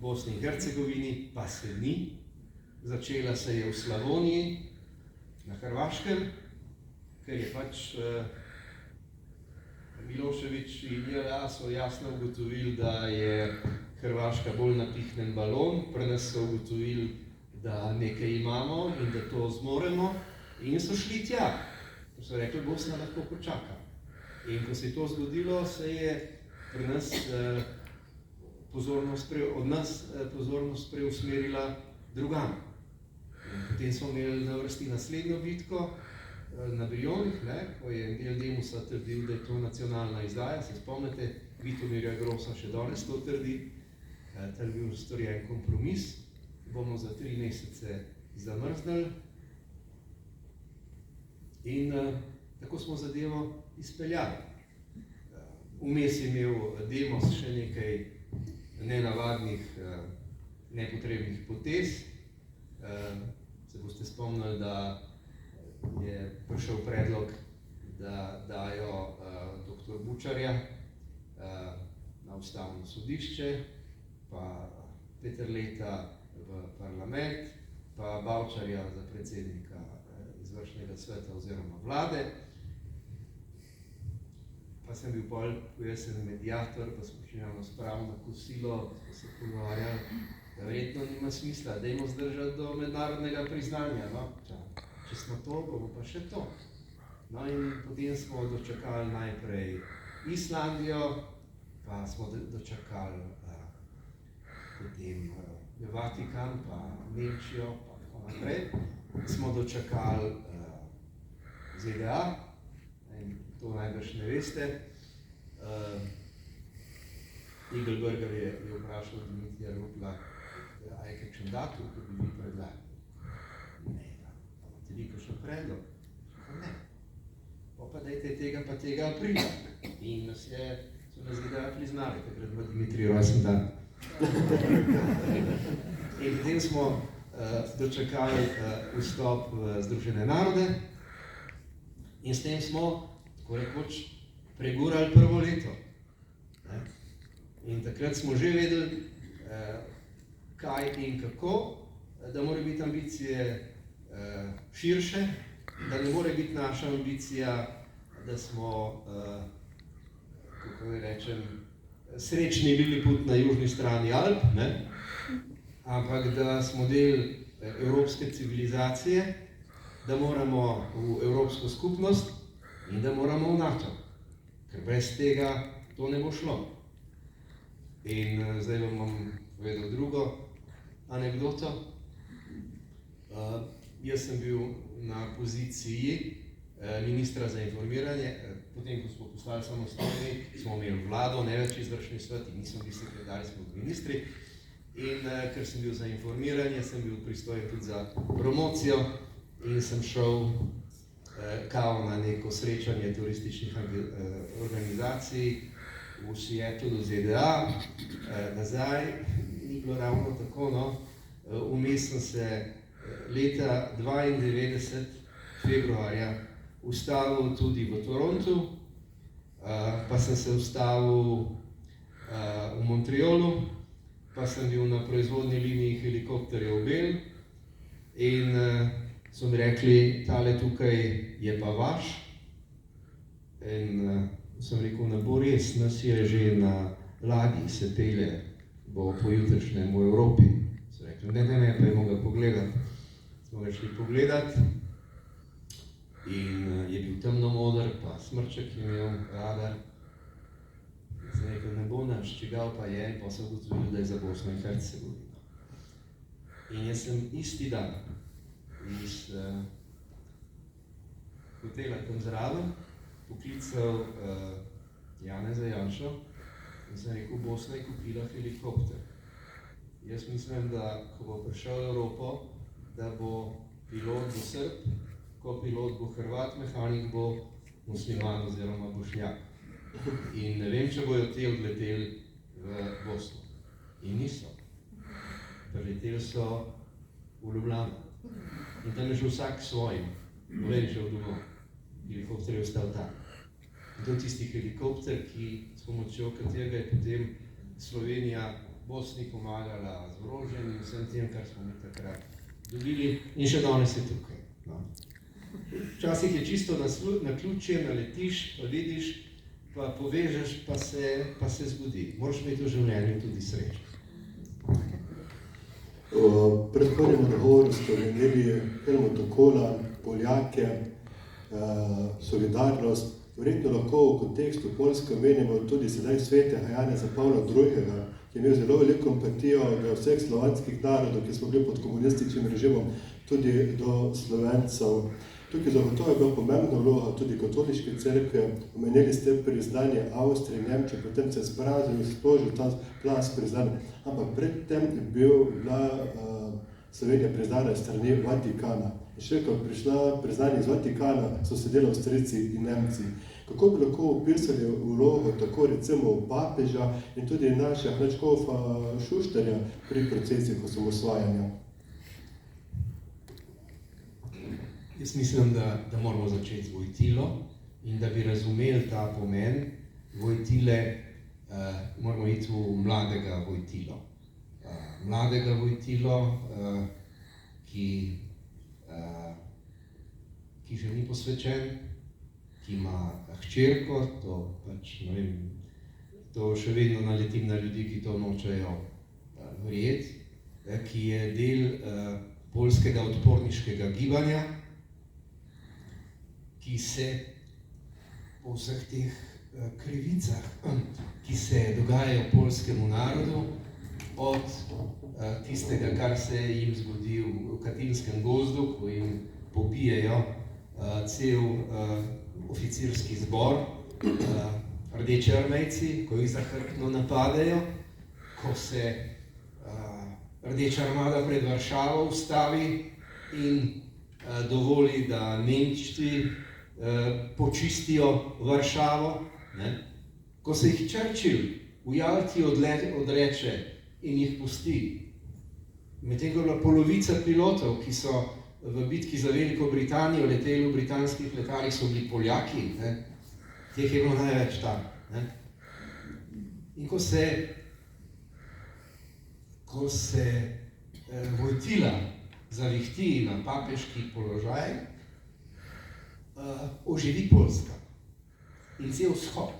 Bosni in Hercegovini, pa se ni. Začela se je v Slavoniji, na Hrvaškem, ker je pač Milošević in JLA so jasno ugotovili, da je Hrvaška bolj napihnjen balon, pri nas so ugotovili, da nekaj imamo in da to zmoremo, in so šli tja. To so rekli, Bosna lahko počaka. In ko se je to zgodilo, se je pri nas od nas pozornost preusmerila drugam. In potem smo imeli na vrsti naslednjo bitko na Brionih, ko je del Demusa trdil, da je to nacionalna izdaja. Se spomnite, Vitomirja Grosa še danes to trdi. Tam je bil storjen kompromis, bomo za 3 mesece zamrznili. In tako smo zadevo izpeljali. Vmes je imel Demos še nekaj nenavadnih, nepotrebnih potez. Se boste spomnili, da je prišel predlog, da dajo dr. Bučarja na ustavno sodišče, pa Peterleta v parlament, pa Bavčarja za predsednika izvršnega sveta oziroma vlade. Pa sem bil pol, ko jaz sem mediator, pa smo šli na spravno kosilo, smo se pogovarjali da verjetno nima smisla, dajmo zdržati do mednarodnega priznanja, no? Če smo to, bomo pa še to. No in potem smo dočakali najprej Islandijo, pa smo dočakali potem Vatikan, pa Nemčijo, pa tako naprej. Smo dočakali ZDA, in to najbrž ne veste. Eagleburger je vprašal Dimitrija Rupla, a je kakšen datum, ko bi vi predlagali? Ne, imate vi kakšen predlog? Ne. Pa dajte tega pa tega aprila. In so nas ZDA priznali, takrat ima Dimitrij rojsten dan. In potem smo dočakali vstop v Združene narode in s tem smo, tako rekoč, pregurali prvo leto. In takrat smo že vedeli, kaj in kako, da mora biti ambicije širše, da ne more biti naša ambicija, da smo, kako ne rečem, srečni Liliput na južni strani Alp, ne? Ampak da smo del evropske civilizacije, da moramo v Evropsko skupnost in da moramo v NATO, ker brez tega to ne bo šlo. In zdaj vam bom povedal drugo anekdoto. Jaz sem bil na poziciji ministra za informiranje, potem, ko smo postali samostojni, smo imeli vlado, ne več izvršni svet, in nisem bil sekretar, smo bili ministri. In ker sem bil za informiranje, sem bil pristojen tudi za promocijo in sem šel kao na neko srečanje turističnih organizacij v Seattlu, ZDA, nazaj, ni bilo ravno tako, no. Vmes sem se leta 1992, februarja, ustavil tudi v Torontu, pa sem se ustavil v Montrealu, pa sem bil na proizvodni liniji helikopterjev Bell in so mi rekli, tale tukaj je pa vaš. In sem rekel, ne bo res, nas je že na ladji se pelje, bo pojutrišnjem v Evropi. So rekli, ne, pa jemo ga pogledati. Smo ga šli pogledati in je bil temnomoder, pa smrček je imel, radar. Sem rekel, ne bo naš, čigav pa je, in pa sem ugotovil, da je za Bosno in Hercegovino. In jaz sem isti dan iz hotela tam zraven poklical Janeza Janšo in sem rekel, Bosna je kupila helikopter. Jaz mislim, da ko bo prišel v Evropo, da bo pilot bo Srb, ko pilot bo Hrvat, mehanik bo musliman oziroma bošnjak. In ne vem, če bojo te odleteli v Bosno. In niso. Prileteli so v Ljubljano. In tam je šel vsak svojim, noben šel domov. Helikopter je ostal tam. In to je tisti helikopter, s pomočjo katerega je potem Slovenija Bosni pomagala z orožjem in vsem tem, kar smo mi takrat dobili. In še danes je tukaj. No. Včasih je čisto naključje, naletiš, pa vidiš, pa povežeš, pa se zgodi. Moraš imeti v življenju tudi srečo. V predhodnem odgovoru ste omenili Helmuta Kohla, Poljake, solidarnost. Verjetno lahko v kontekstu Poljske omenimo tudi sedaj svetega Janeza Pavla II., ki je imel zelo veliko empatijo do vseh slovanskih narodov, ki smo bili pod komunističnim režimom, tudi do Slovencev. Tukaj zagotovo je bila pomembna vloga tudi katoliške cerkve. Omenili ste priznanje Avstrije in Nemčije, potem se je sprožil ta glas priznanja. Ampak predtem je bila Slovenija priznana s strani Vatikana. In še ko je prišla priznanje iz Vatikana, so sedeli Avstrijci in Nemci. Kako bi lahko opisali vlogo tako recimo papeža in tudi našega nadškofa Šuštarja pri procesih osamosvajanja? Jaz mislim, da moramo začeti z Vojtilo in da bi razumeli ta pomen Vojtile, moramo iti v mladega Vojtilo. Mladega Vojtilo, ki še ni posvečen, ki ima hčerko, to pač, ne vem, to še vedno naletim na ljudi, ki to nočejo verjeti. ki je del poljskega odporniškega gibanja, ki se po vseh teh krivicah, ki se dogajajo poljskemu narodu, od tistega, kar se jim zgodi v Katinskem gozdu, ko jim pobijejo cel oficirski zbor, rdeči armejci, ko jih zahrbtno napadajo, ko se Rdeča armada pred Varšavo ustavi in dovoli, da Nemci počistijo Varšavo, ne? Ko se jih Churchill v Jalti odreče in jih pusti. Medtem ko je bila polovica pilotov, ki so v bitki za Veliko Britanijo leteli v britanskih letalih, so bili Poljaki, ne? Teh je bilo največ tam. Ne? In ko se Vojtila zavihti na papeški položaj, oživi Poljska in cel vzhod,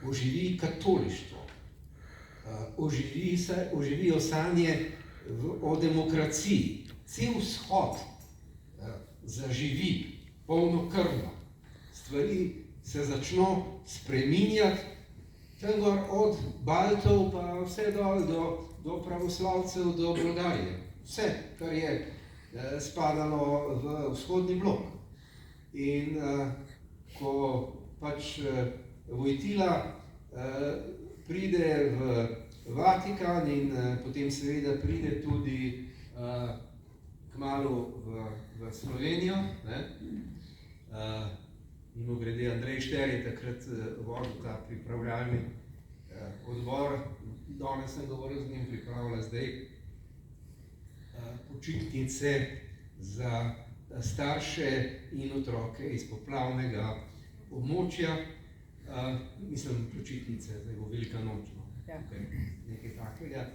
oživi katolištvo, oživijo sanje o demokraciji, cel vzhod zaživi polnokrvno, stvari se začno spreminjati, tam gor od Baltov pa vse dol do pravoslavcev, do Bolgarije. Vse, kar je spadalo v vzhodni blok. In ko pač Vojtila pride v Vatikan in potem seveda pride tudi kmalu v Slovenijo, ne? Mimogrede, Andrej Šter je takrat vodil ta pripravljalni odbor, danes sem govoril z njim, pripravlja zdaj počitnice za starše in otroke iz poplavnega območja. Mislim, počitnice, zdaj bo Velika noč, no? Nekaj takega.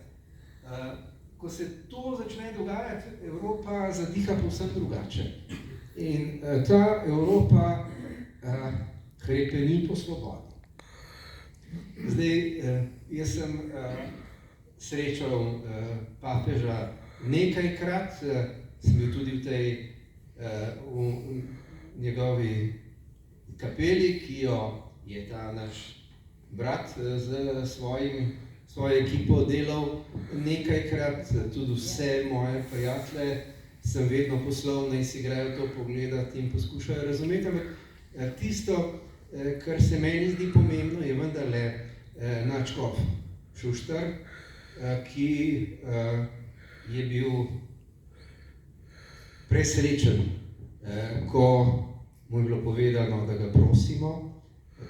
Ko se to začne dogajati, Evropa zadiha povsem drugače. In ta Evropa hrepeni po svobodi. Zdaj, jaz sem srečal papeža nekajkrat, sem bil tudi v njegovi kapeli, ki jo je ta naš brat z svojo ekipo delal nekajkrat, tudi vse moje prijatelje sem vedno poslal, naj si grejo to pogledati in poskušajo razumeti, ampak tisto, kar se meni zdi pomembno, je vendarle nadškof Šuštar, ki je bil presrečen, ko mu je bilo povedano, da ga prosimo,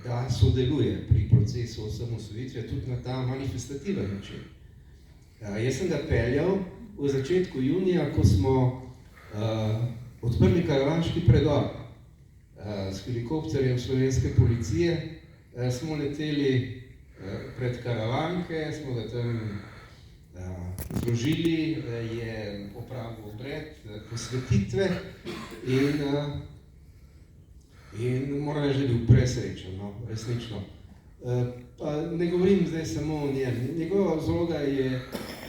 da sodeluje pri procesu osamosvojitve tudi na ta manifestativen način. Jaz sem ga peljal v začetku junija, ko smo odprli karavanški predor. S helikopterjem slovenske policije smo leteli pred karavanke, smo ga tam zložili, je opravil obred posvetitve in moram reči, da je bil presrečen, no, resnično. Pa ne govorim zdaj samo o njem. Njegova zloga je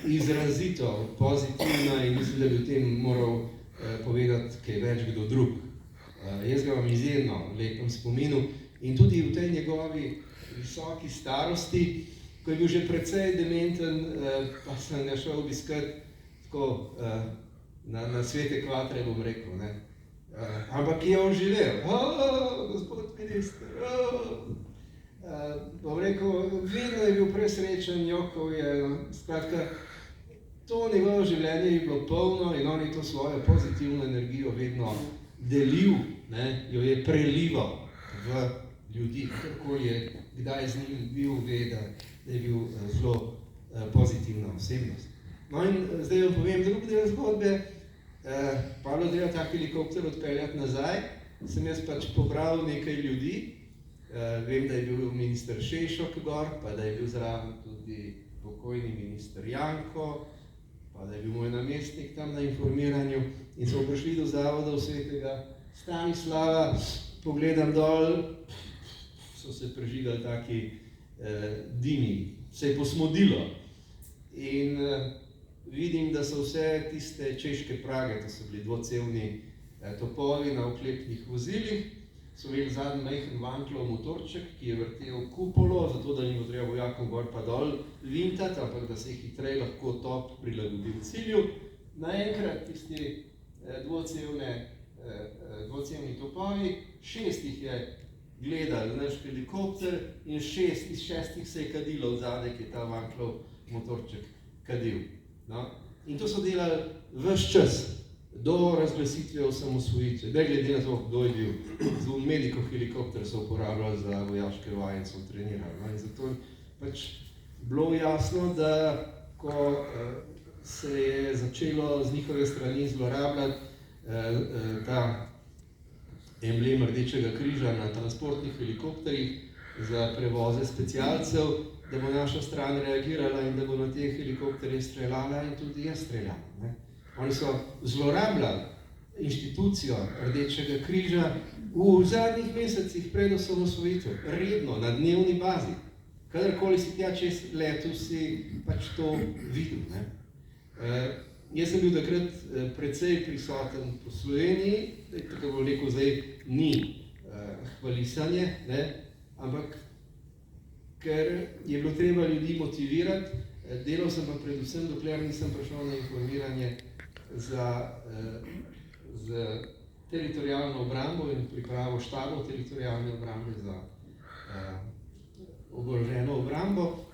izrazito pozitivna in mislim, da bi o tem moral povedati kaj več kdo drug. Jaz ga imam izjemno lepem spominu in tudi v tej njegovi visoki starosti, ko je bil že precej dementen, pa sem ga šel obiskati tako na svete kvatre, bom rekel, ne. Ampak je on živel, gospod minister, bom rekel, vedno je bil presrečen, jokal je, skratka, to njegovo življenje je bilo polno in on je to svojo pozitivno energijo vedno delil, ne, jo je prelival v ljudi, karkoli je kdaj z njim bil, ve, da je bil zelo pozitivna osebnost. No in zdaj vam povem drug del zgodbe. Pavlo treba ta helikopter odpeljati nazaj, sem jaz pač pobral nekaj ljudi, vem, da je bil minister Šešok gor, pa da je bil zraven tudi pokojni minister Janko, pa da je bil moj namestnik tam na informiranju in smo prišli do Zavoda svetega Stanislava, pogledam dol, so se prežigali taki dimi, se je posmodilo. In vidim, da so vse tiste češke prage, to so bili dvocevni topovi na oklepnih vozilih, so imeli zadnji majhen vanklov motorček, ki je vrtel kupolo, zato da ni bo treba vojakom gor pa dol vintati, ampak da se je hitreje lahko top prilagodil cilju. Naenkrat tisti dvocevni topovi, 6 jih je gledali naš helikopter in iz 6 se je kadilo od zadaj, ki je ta vanklov motorček kadil. No? In to so delali ves čas, do razglasitve osamosvojitve, ne glede na to, kdo je bil. Medico helikopter so uporabljali za vojaške vaje in so trenirali. No? In zato je pač bilo jasno, da ko se je začelo z njihove strani zlorabljati ta emblem Rdečega križa na transportnih helikopterjih za prevoze specialcev, da bo naša stran reagirala in da bo na te helikopterje streljala in tudi je streljala. Oni so zlorabljali inštitucijo Rdečega križa v zadnjih mesecih pred osamosvojitvijo, redno, na dnevni bazi. Kadarkoli si tja čez letu, si pač to videl. Jaz sem bil takrat precej prisoten po Sloveniji, tako bom rekel, zdaj ni hvalisanje, ampak ker je bilo treba ljudi motivirati, delal sem pa predvsem, dokler nisem prišel na informiranje za teritorialno obrambo in pripravo štabov teritorialne obrambe za oboroženo obrambo.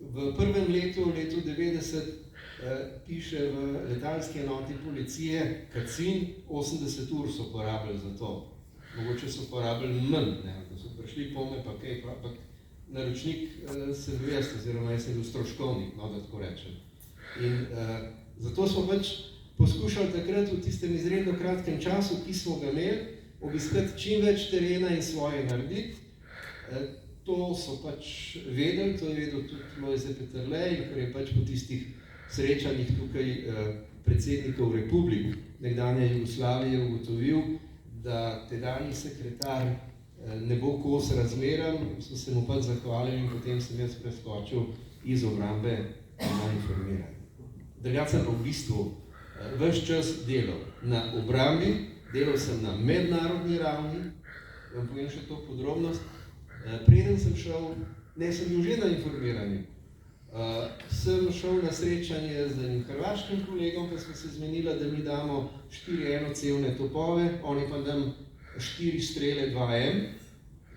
V prvem letu, letu 90, piše v letalski enoti policije Kacin, 80 ur so porabili za to. Mogoče so porabili manj, da so prišli pome pa kaj, ampak naročnik sem bil jaz, oziroma jaz sem bil stroškovnik, da tako rečem. In zato smo pač poskušali takrat v tistem izredno kratkem času, ki smo ga imeli, obiskati čim več terena in svoje narediti. To so pač vedeli, to je vedel tudi Lojze Peterle, in ker je pač po tistih srečanjih tukaj predsednikov republik nekdanje Jugoslavije ugotovil, da tedanji sekretar ne bo kos razmeram, so se mu pač zahvalili in potem sem jaz preskočil iz obrambe na informiranje. Drugače sem pa v bistvu ves čas delal na obrambi, delal sem na mednarodni ravni, vam povem še to podrobnost. Preden sem šel, ne sem bil že na informiranju, sem šel na srečanje z enim hrvaškim kolegom, pa smo se zmenili, da mi damo 4 enocevne topove, oni pa dam 4 strele 2M,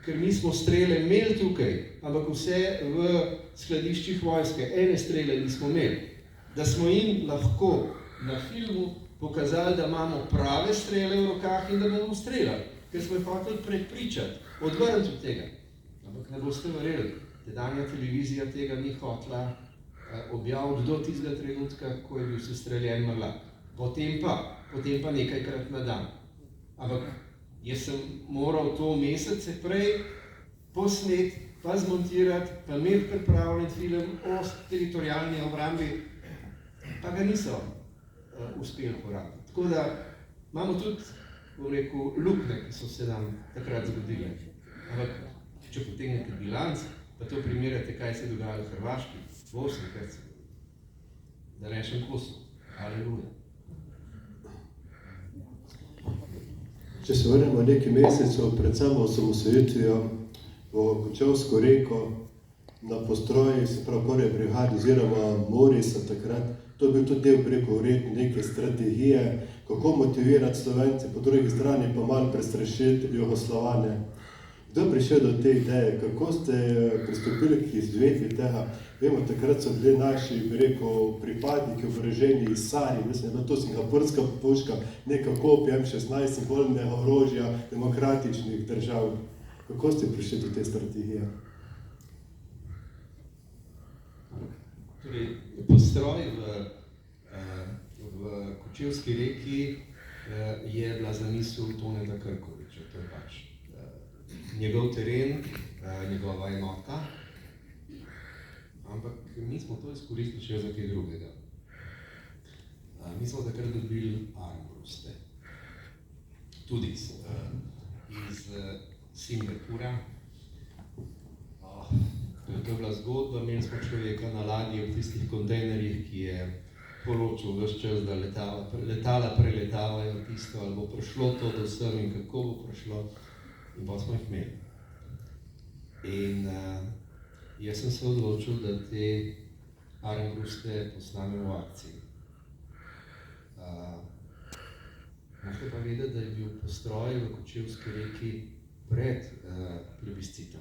ker mi smo strele imeli tukaj, ampak vse v skladiščih vojske, ene strele nismo imeli. Da smo jim lahko na filmu pokazali, da imamo prave strele v rokah in da bomo streljali, ker smo jih hoteli prepričati, odvrniti od tega. Ampak ne boste verjeli, tedanja televizija tega ni hotela objaviti do tistega trenutka, ko je bil sestreljen Mrlak. Potem pa nekajkrat na dan. Ampak jaz sem moral to mesece prej posneti, pa zmontirati, pa imeti pripravljen film o teritorialni obrambi, pa ga niso uspeli porabiti. Tako da imamo tudi, bom rekel, luknje, ki so se nam takrat zgodile. Ampak če potegnete bilanc, pa to primerjate, kaj se je dogajalo v Hrvaški, Bosni in Hercegovini, da rečem Kosovo. Aleluja. Če se vrnemo nekaj mesecev pred samo osamosvojitvijo v Kočevsko reko na postroji, se pravi prve brigade oziroma Morisa takrat, to je bil tudi del preko neke strategije, kako motivirati Slovence, po drugi strani pa malo prestrašiti Jugoslovane. Kdo je prišel do te ideje, kako ste pristopili k izvedbi tega? Vemo, takrat so bili naši, bi rekel, pripadniki oboroženi iz Sari, mislim, da je to singapurska puška, neka kopija M16, simbolnega orožja demokratičnih držav. Kako ste prišli do te strategije? Torej, postroj v Kočevski reki je bila zamisel Toneta Krkoviča, to je pač njegov teren, njegova enota, ampak mi smo to izkoristili še za kaj drugega. Mi smo takrat dobili armbruste, tudi iz Singapura. To je to je bila zgodba, imeli smo človeka na ladji v tistih kontejnerjih, ki je poročal ves čas, da letala preletavajo tisto, ali bo prišlo to do sem in kako bo prišlo, in pa smo jih imeli. In jaz sem se odločil, da te armbruste posnamem v akciji. Morate pa vedeti, da je bil postroj v Kočevski reki pred plebiscitom.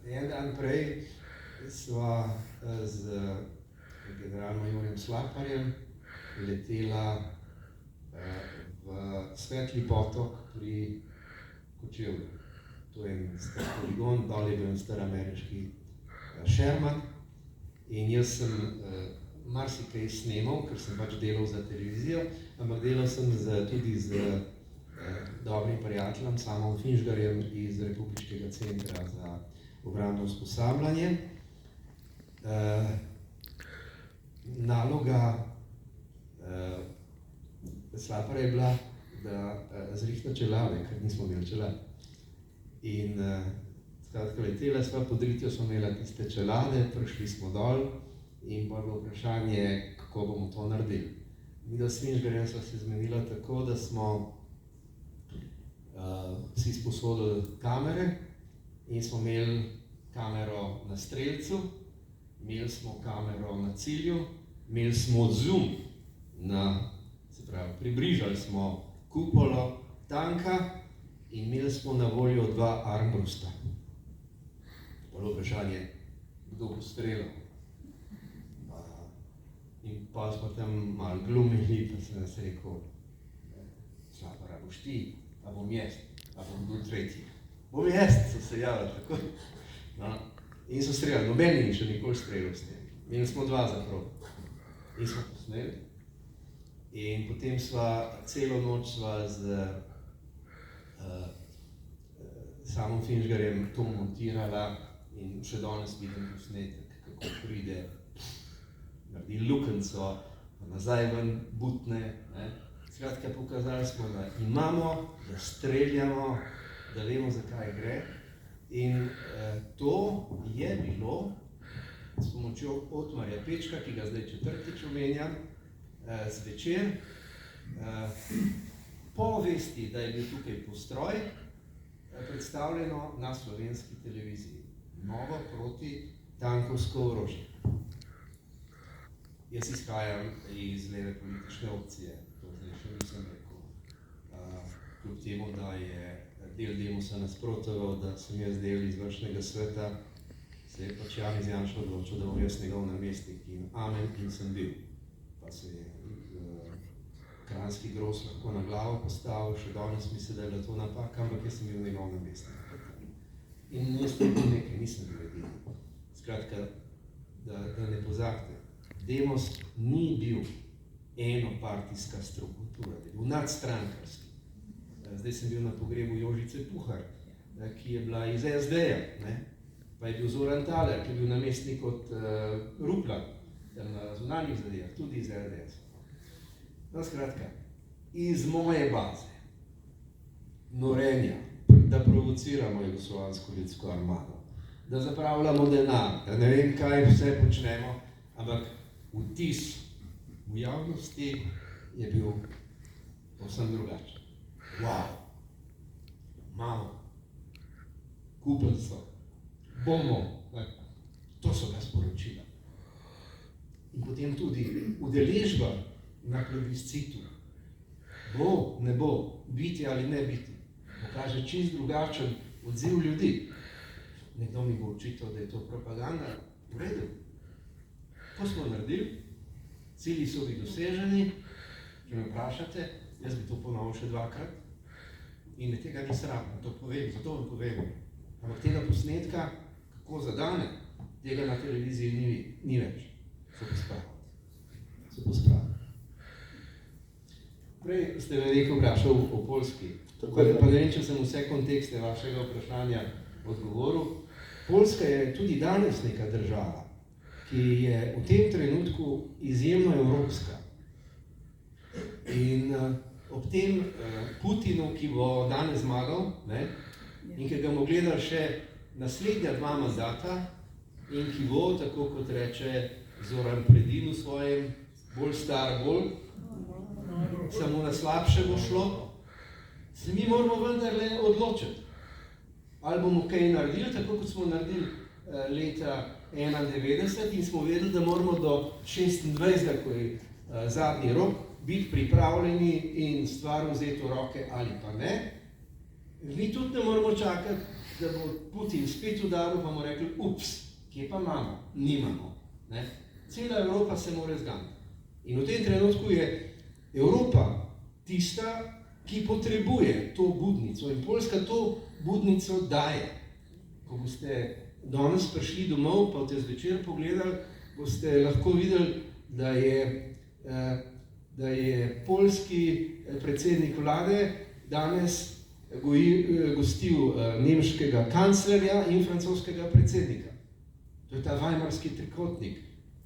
En dan prej sva z generalmajorjem Slaparjem letela v Svetli potok pri Kočevju. To je en star poligon, dol je bil en star ameriški Sherman. In jaz sem marsikaj snemal, ker sem pač delal za televizijo, ampak delal sem tudi z dobrim prijateljem, Samom Finžgarjem iz Republiškega centra za obrambno usposabljanje. Naloga Slaparja je bila, da zrihta čelade, ker nismo imeli čelade. In skratka, letela sva, pod ritjo smo imela tiste čelade, prišli smo dol in pa bilo vprašanje, kako bomo to naredili. Mi s Finžgarjem sva se zmenila tako, da smo si sposodili kamere in smo imeli kamero na strelcu, imeli smo kamero na cilju, imeli smo zoom se pravi, približali smo kupolo tanka in imeli smo na voljo 2 armbrusta. Bilo vprašanje, kdo bo streljal. In pa smo tam malo glumili, pa sem nas rekel, Slapar, a boš ti, a bom jaz, a bom bil tretji. Bom jaz, so se javili tako. No. In so streljali, noben ni še nikoli streljal s tem. Imeli smo 2 zapravo. In smo posneli. In potem sva celo noč z Samom Finžgarjem to montirala in še danes vidim posnetek, kako pride, naredi lukenco, nazaj ven butne. Skratka, pokazali smo, da imamo, da streljamo, da vemo, zakaj gre. In to je bilo s pomočjo Otmarja Pečka, ki ga zdaj 4. omenjam, zvečer, po vesti, da je bil tukaj postroj, predstavljeno na slovenski televiziji. Novo protitankovsko orožje. Jaz izhajam iz leve politične opcije, to zdaj še nisem rekel. Kljub temu, da je del Demosa nasprotoval, da sem jaz del izvršnega sveta, se je pač Janez Janša odločil, da bom jaz njegov namestnik in amen, in sem bil. Pa se je kranjski gros lahko na glavo postavil, še danes misli, da je bila to napaka, ampak jaz sem bil njegov namestnik. In jaz sem bil nekaj, nisem bil edini. Skratka, da ne pozabite, Demos ni bil enopartijska struktura, je bil nadstrankarski. Zdaj sem bil na pogrebu Jožice Puhar, ki je bila iz SD-ja, pa je bil Zoran Thaler, ki je bil namestnik od Rupla, na zunanjih zadevah, tudi iz LDS. No, skratka, iz moje baze, norenja, da provociramo Jugoslovansko ljudsko armado, da zapravljamo denar, da ne vem, kaj vse počnemo, ampak vtis v javnosti je bil povsem drugačen. Wow, imamo, kupili so, bomo, to so ga sporočila. In potem tudi udeležba na plebiscitu, bo, ne bo, biti ali ne biti, pokaže čist drugačen odziv ljudi. Nekdo mi bo očital, da je to propaganda, v redu. To smo naredili, cilji so bili doseženi, če me vprašate, jaz bi to ponovil še 2-krat in tega ni sram, to povem, zato vam povem. Ampak tega posnetka, kako zadane, tega na televiziji ni več. So pospravili. Prej ste me nekaj vprašal o Poljski. Pa ne vem, če sem vse kontekste vašega vprašanja odgovoril. Poljska je tudi danes neka država, ki je v tem trenutku izjemno evropska. In ob tem Putinu, ki bo danes zmagal, in ki ga bomo gledali še naslednja 2 mandata in ki bo, tako kot reče Zoran Predin v svojem, bolj star, bolj, samo na slabše bo šlo, se mi moramo vendarle odločiti. Ali bomo kaj naredili, tako kot smo naredili leta 91 in smo vedeli, da moramo do 26, ko je zadnji rok, biti pripravljeni in stvar vzeti v roke ali pa ne. Mi tudi ne moramo čakati, da bo Putin spet udaril, pa bomo rekli, ups, kje pa imamo? Nimamo. Ne? Cela Evropa se mora zganiti. In v tem trenutku je Evropa tista, ki potrebuje to budnico in Poljska to budnico daje. Ko boste danes prišli domov, pa boste zvečer pogledali, boste lahko videli, da je poljski predsednik vlade danes gostil nemškega kanclerja in francoskega predsednika. To je ta Weimarski trikotnik.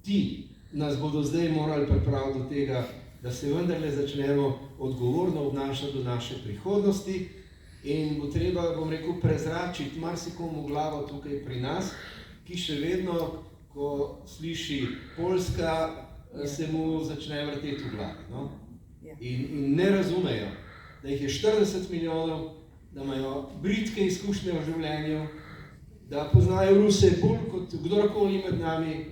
Ti nas bodo zdaj morali pripraviti do tega, da se vendarle začnemo odgovorno obnašati do naše prihodnosti in bo treba, bom rekel, prezračiti marsikomu glavo tukaj pri nas, ki še vedno, ko sliši Poljska, se mu začne vrteti v glavi. No? In ne razumejo, da jih je 40 milijonov, da imajo bridke izkušnje v življenju, da poznajo Ruse bolj kot kdorkoli med nami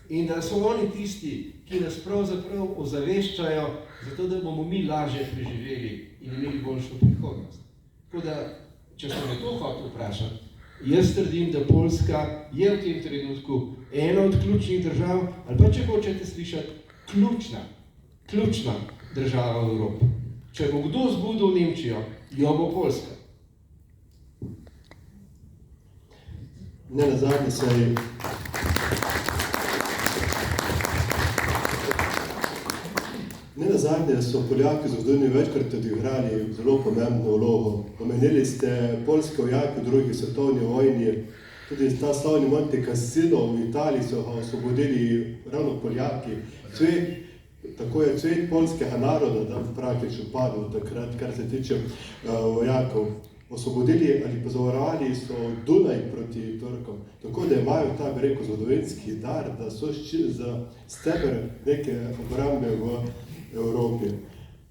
in da so oni tisti, ki nas pravzaprav ozaveščajo, zato da bomo mi lažje preživeli in imeli boljšo prihodnost. Tako da, če sem me to hotel vprašati, jaz trdim, da Poljska je v tem trenutku ena od ključnih držav, ali pa če hočete slišati, ključna država v Evropi. Če bo kdo zbudil Nemčijo, jo bo Poljska. Ne nazadnje se je Nenazadnje so Poljaki v zgodovini večkrat odigrali zelo pomembno vlogo. Omenili ste poljske vojake v drugi svetovni vojni, tudi ta slavni Monte Cassino v Italiji so ga osvobodili ravno Poljaki. Tako je cvet poljskega naroda, da praktično padel takrat, kar se tiče vojakov. Osvobodili ali pa zavarovali so Dunaj proti Turkom. Tako da imajo ta, bi rekel, zgodovinski dar, da so za steber neke obrambe v Evropi.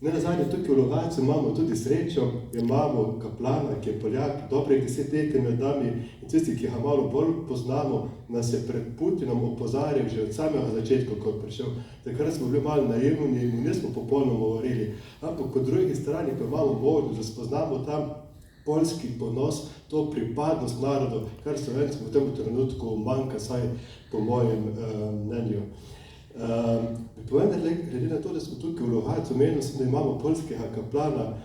Nenazadnje tukaj v Logatcu imamo tudi srečo, imamo kaplana, ki je Poljak, dobrih 10 let med nami in tisti, ki ga malo bolj poznamo, nas je pred Putinom opozarjal že od samega začetka, ko je prišel. Takrat smo bili malo naivni in nismo popolnoma govorili. Ampak po drugi strani pa imamo možnost, da spoznamo tam poljski ponos, to pripadnost narodu, kar Slovencem v tem trenutku manjka, saj po mojem mnenju. Povedali, glede na to, da smo tukaj v Logatcu, menil sem, da imamo poljskega kaplana,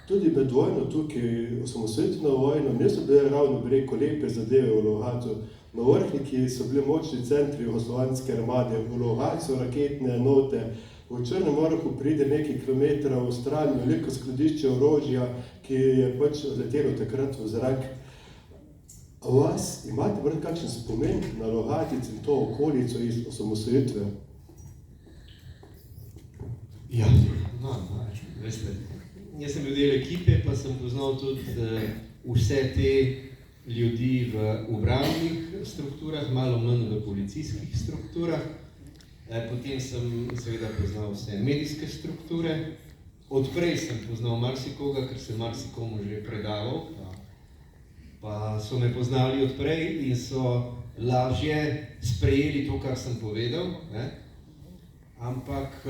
tudi med vojno tukaj, osamosvojitveno vojno, niso bile ravno, bi rekel, lepe zadeve v Logatcu. Na Vrhniki so bili močni centri jugoslovanske armade, v Logatcu raketne enote, v Črnem vrhu pride nekaj kilometrov v stran veliko skladišče orožja, ki je pač odletelo takrat v zrak. A vas imate morda kakšen spomen na Logatec in to okolico iz osamosvojitve? Ja, veste, jaz sem bil del ekipe, pa sem poznal tudi vse te ljudi v obrambnih strukturah, malo manj v policijskih strukturah. Potem sem seveda poznal vse medijske strukture. Odprej sem poznal marsikoga, ker sem marsikomu že predaval, pa so me poznali odprej in so lažje sprejeli to, kar sem povedal. Ampak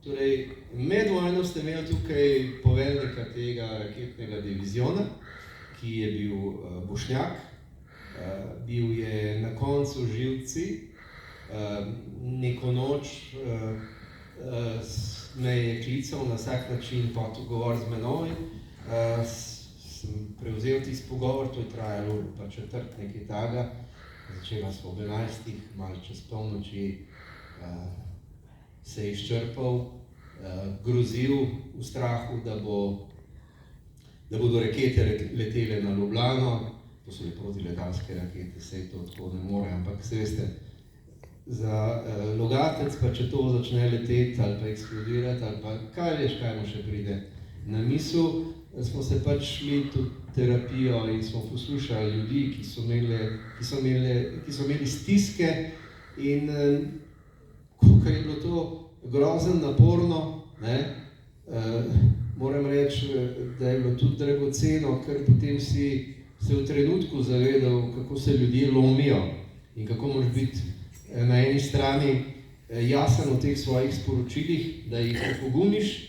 torej, med vojno ste imeli tukaj poveljnika tega raketnega diviziona, ki je bil Bošnjak, bil je na koncu živci, neko noč me je klical na vsak način pogovor z menoj, sem prevzel tisti pogovor, to je trajalo pa četrt nekaj taga, začela smo ob 11, malo čez polnoči, se je izčrpal, grozil v strahu, da bodo rakete letele na Ljubljano, to so protiletalske rakete, sej to tako ne more, ampak se veste, za Logatec pa če to začne leteti ali pa eksplodirati ali pa kaj veš, kaj mu še pride na misel, smo se pač šli tudi terapijo in smo poslušali ljudi, ki so imeli stiske in kolikor je bilo to grozno naporno, moram reči, da je bilo tudi dragoceno, ker potem si se v trenutku zavedal, kako se ljudje lomijo in kako moraš biti na eni strani jasen v teh svojih sporočilih, da jih opogumiš,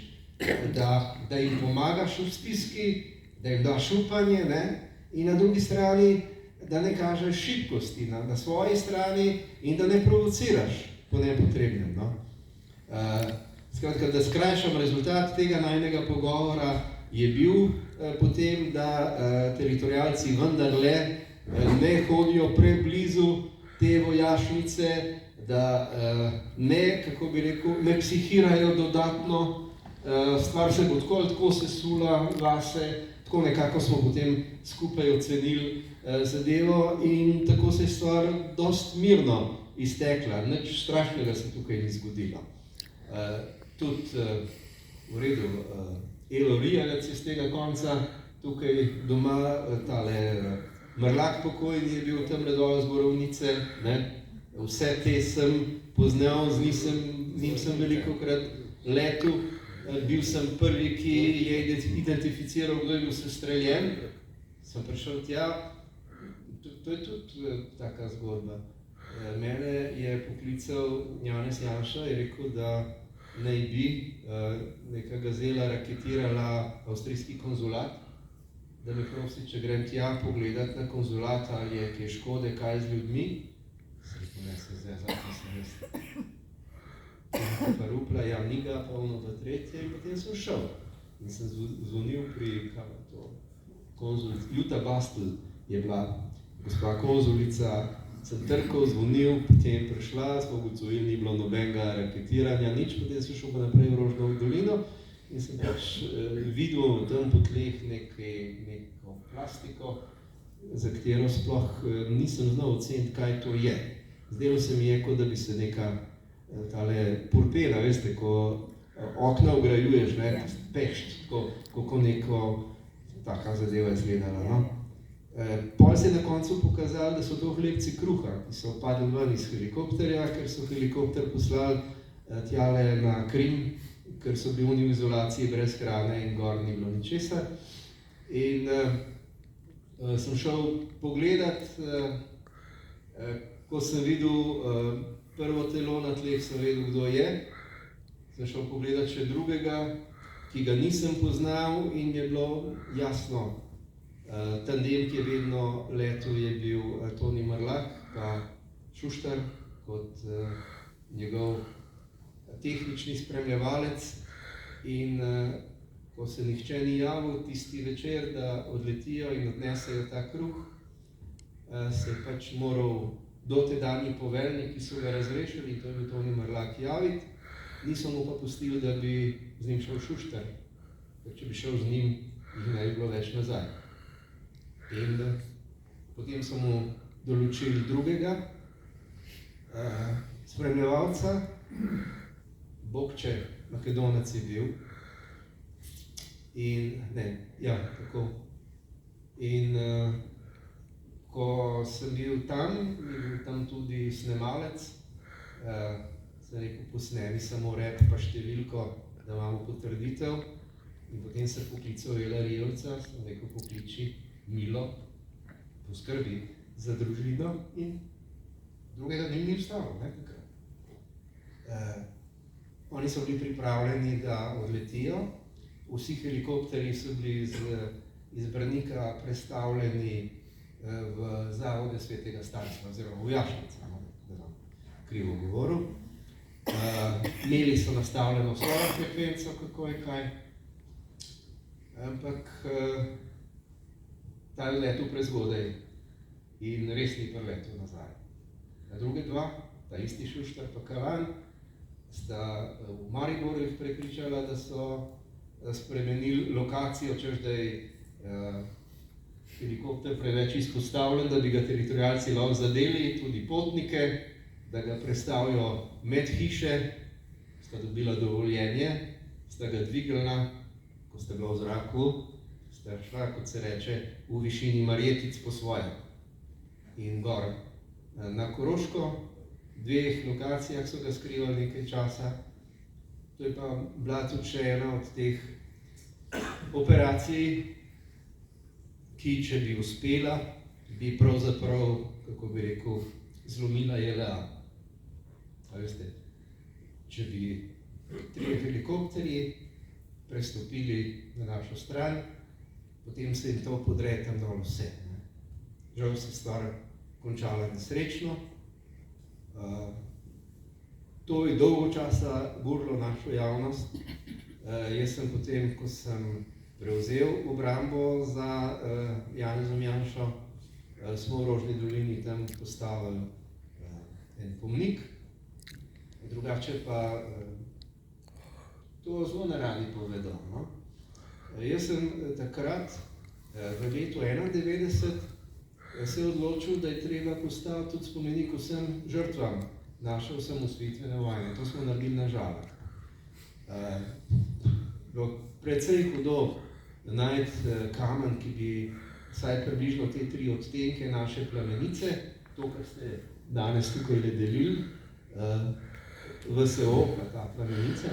da jim pomagaš v stiski, da jim daš upanje, in na drugi strani, da ne kažeš šibkosti na svoji strani in da ne provociraš po nepotrebnem. Skratka, da skrajšam rezultat tega najnega pogovora je bil potem, da teritorialci vendarle ne hodijo preblizu te vojašnice, da ne, kako bi rekel, ne psihirajo dodatno, stvar se bo tako ali tako sesula vase, tako nekako smo potem skupaj ocenili zadevo in tako se je stvar dost mirno iztekla, nič strašnega se tukaj ni zgodilo. Tudi v redu, Elo Rijavec iz tega konca, tukaj doma, tale Mrlak pokojni je bil tam dol z Borovnice, vse te sem poznal, z njim sem velikokrat letel, bil sem prvi, ki je identificiral, kdo je bil sestreljen, sem prišel tja, to je tudi taka zgodba. Mene je poklical Janez Janša in rekel, da naj bi neka gazela raketirala avstrijski konzulat, da me prosi, če grem tja pogledat na konzulat, ali je kaj škode, kaj z ljudmi. Sem rekel, ne se zdaj, zakaj sem jaz. Pa rupla, ja, ni ga, pa ono pa tretje, in potem sem šel. In sem zvonil pri, kaj to, konzulica, Juta Bastel je bila gospa konzulica, sem trkal, zvonil, potem prišla, smo ugotovili, ni bilo nobenega raketiranja, nič, potem sem šel pa naprej v Rožnovo dolino in sem pač videl tam po tleh neko plastiko, za katero sploh nisem znal oceniti, kaj to je. Zdelo se mi je, kot da bi se neka tale purpela, veste, ko okna ugrajuješ, pešt, kako neko taka zadeva izgledala, no. Pol se je na koncu pokazalo, da so to hlebci kruha, ki so padli ven iz helikopterja, ker so helikopter poslali tjale na Krim, ker so bili oni v izolaciji brez hrane in gor ni bilo ničesar. In sem šel pogledat, ko sem videl prvo telo na tleh, sem vedel, kdo je. Sem šel pogledat še drugega, ki ga nisem poznal in je bilo jasno. Tandem, ki je vedno letel, je bil Toni Mrlak, pa Šuštar kot njegov tehnični spremljevalec. In ko se nihče ni javil tisti večer, da odletijo in odnesejo ta kruh, se je pač moral dotedanji poveljnik, ki so ga razrešili, in to je bil Toni Mrlak, javiti. Niso mu pa pustili, da bi z njim šel Šuštar, ker če bi šel z njim, jih ne bi bilo več nazaj. In potem so mu določili drugega spremljevalca, Bogče, Makedonec je bil. In, tako. In ko sem bil tam, je bil tam tudi snemalec, sem rekel, posnemi samo rep pa številko, da imamo potrditev. In potem sem poklical Ela Rijavca, sem rekel, pokliči Milo, poskrbi za družino in drugega dne ni vstalo, takrat. Oni so bili pripravljeni, da odletijo, vsi helikopterji so bili iz Branika prestavljeni v zavode Svetega Starstva, oziroma v Jašnico, da sem krivo govoril. Imeli so nastavljeno svojo frekvenco, kako je kaj, ampak ta je letel prezgodaj in res ni preletel nazaj. Na druge dva, ta isti Šuštar pa Kalan, sta v Mariboru jih prepričala, da so spremenili lokacijo, češ da je helikopter preveč izpostavljen, da bi ga teritorialci lahko zadeli, tudi potnike, da ga prestavijo med hiše, sta dobila dovoljenje, sta ga dvignila, ko sta bila v zraku, sta šla, kot se reče, v višini Marjetic po svoje. In gor na Koroško, dveh lokacijah so ga skrivali nekaj časa. To je pa bila tudi še ena od teh operacij, ki, če bi uspela, bi pravzaprav, kako bi rekel, zlomila JLA. A veste, če bi 3 helikopterji prestopili na našo stran, potem se jim to podre tam dol vse. Žal se stvar končala nesrečno. To je dolgo časa burilo našo javnost. Jaz sem potem, ko sem prevzel obrambo za Janezom Janšo, smo v Rožni dolini tam postavili en pomnik. Drugače pa to zelo naradi povedal. No? Jaz sem takrat, v letu 1991, se odločil, da je treba postaviti tudi spomenik vsem žrtvam naše osamosvojitvene vojne. To smo naredili na Žalah. Bilo precej hudo najti kamen, ki bi vsaj približno te 3 odtenke naše plamenice, to, kar ste danes tukaj delili, VSO, ta plamenica,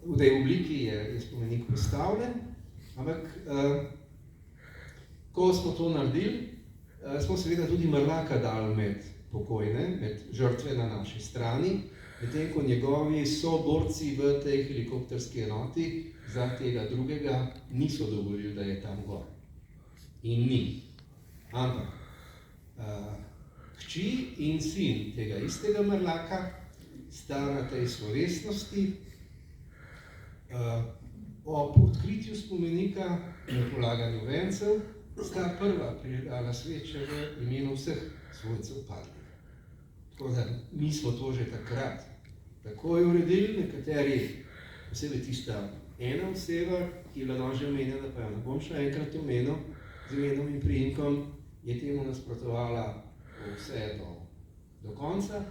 v tej obliki je spomenik postavljen, ampak ko smo to naredili, smo seveda tudi Mrlaka dali med pokojne, med žrtve na naši strani, medtem ko njegovi soborci v tej helikopterski enoti za tega drugega niso dovolili, da je tam gor. In ni. Ampak hči in sin tega istega Mrlaka sta na tej slovesnosti ob odkritju spomenika in polaganju vencev sta prva prižgala sveče v imenu vseh svojcev padlih. Tako da mi smo to že takrat takoj uredili, nekateri, posebej tista ena oseba, ki je bila danes že omenjena, pa jo ne bom še enkrat omenil, z imenom in priimkom, je temu nasprotovala vse do konca.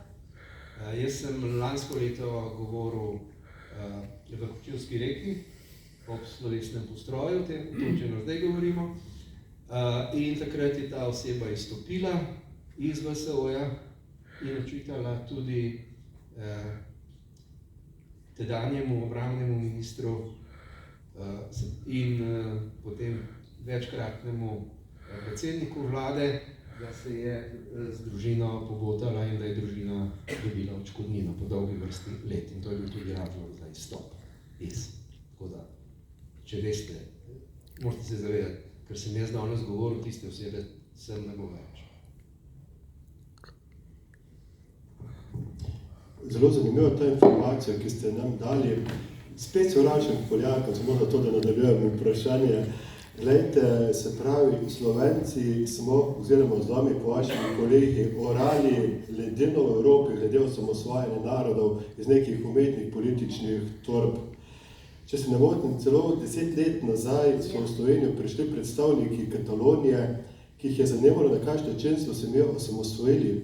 Jaz sem lansko leto govoril v Kočevski reki ob slovesnem postroju, o tem, če zdaj govorimo, in takrat je ta oseba izstopila iz VSO-ja in očitala tudi tedanjemu obrambnemu ministru in potem večkratnemu predsedniku vlade, da se je z družino pogotala in da je družina dobila odškodnino po dolgi vrsti let. In to je bil tudi razlog za izstop iz. Tako da, če veste, morate se zavedati, ker sem jaz danes govoril, tiste osebe sem ne bo več. Zelo zanimiva ta informacija, ki ste nam dali. Spet se vračam k Poljakom, samo zato, da nadaljujem vprašanje. Glejte, se pravi, Slovenci smo, oziroma z vami po vašimi kolegi, orali ledino v Evropi glede osamosvajanja narodov iz nekih umetnih političnih torb. Če se ne motim, celo 10 let nazaj so v Slovenijo prišli predstavniki Katalonije, ki jih je zanimalo, na kakšen način so se mi osamosvojili.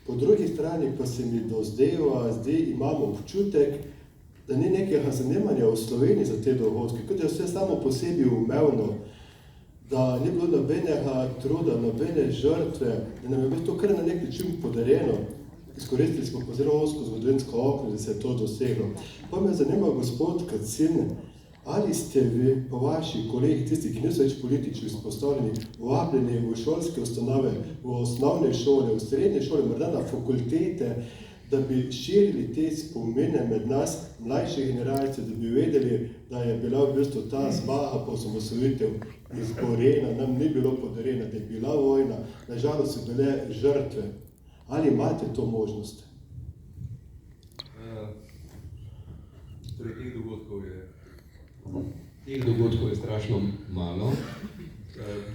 Po drugi strani pa se mi zdaj imamo občutek, da ni nekega zanimanja v Sloveniji za te dogodke, kot je vse samo po sebi umevno, da ni bilo nobenega truda, nobene žrtve, da nam je bilo to kar na nek način podarjeno. Izkoristili smo pa zelo ozko zgodovinsko okno, da se je to doseglo. Pa me zanima, gospod Kacin, ali ste vi, po vaši kolegi, tisti, ki niso več politično izpostavljeni, vabljeni v šolske ustanove, v osnovne šole, v srednje šole, morda na fakultete, da bi širili te spomine med nas, mlajše generacije, da bi vedeli, da je bila v bistvu ta zmaga po osamosvojitev izborena, nam ni bilo podarjena, da je bila vojna, nažalost so bile žrtve. Ali imate to možnost? Teh dogodkov je strašno malo.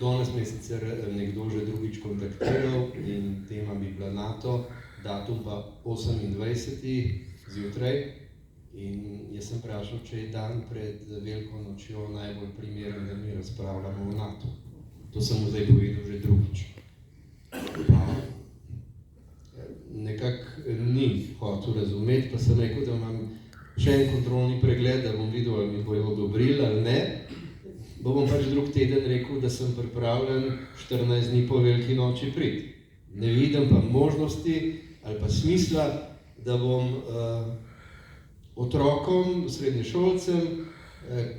Danes me je sicer nekdo že drugič kontaktiral in tema bi bila NATO, datum pa 28. zjutraj. In jaz sem vprašal, če je dan pred Veliko nočjo najbolj primeren, da mi razpravljamo o NATO. To sem mu zdaj povedal že drugič. Nekako ni hotel razumeti, pa sem rekel, da imam še en kontrolni pregled, da bom videl, ali mi bojo odobrili ali ne. bom pač drug teden rekel, da sem pripravljen 14 dni po Veliki noči priti. Ne vidim pa možnosti ali pa smisla, da bom otrokom, srednješolcem,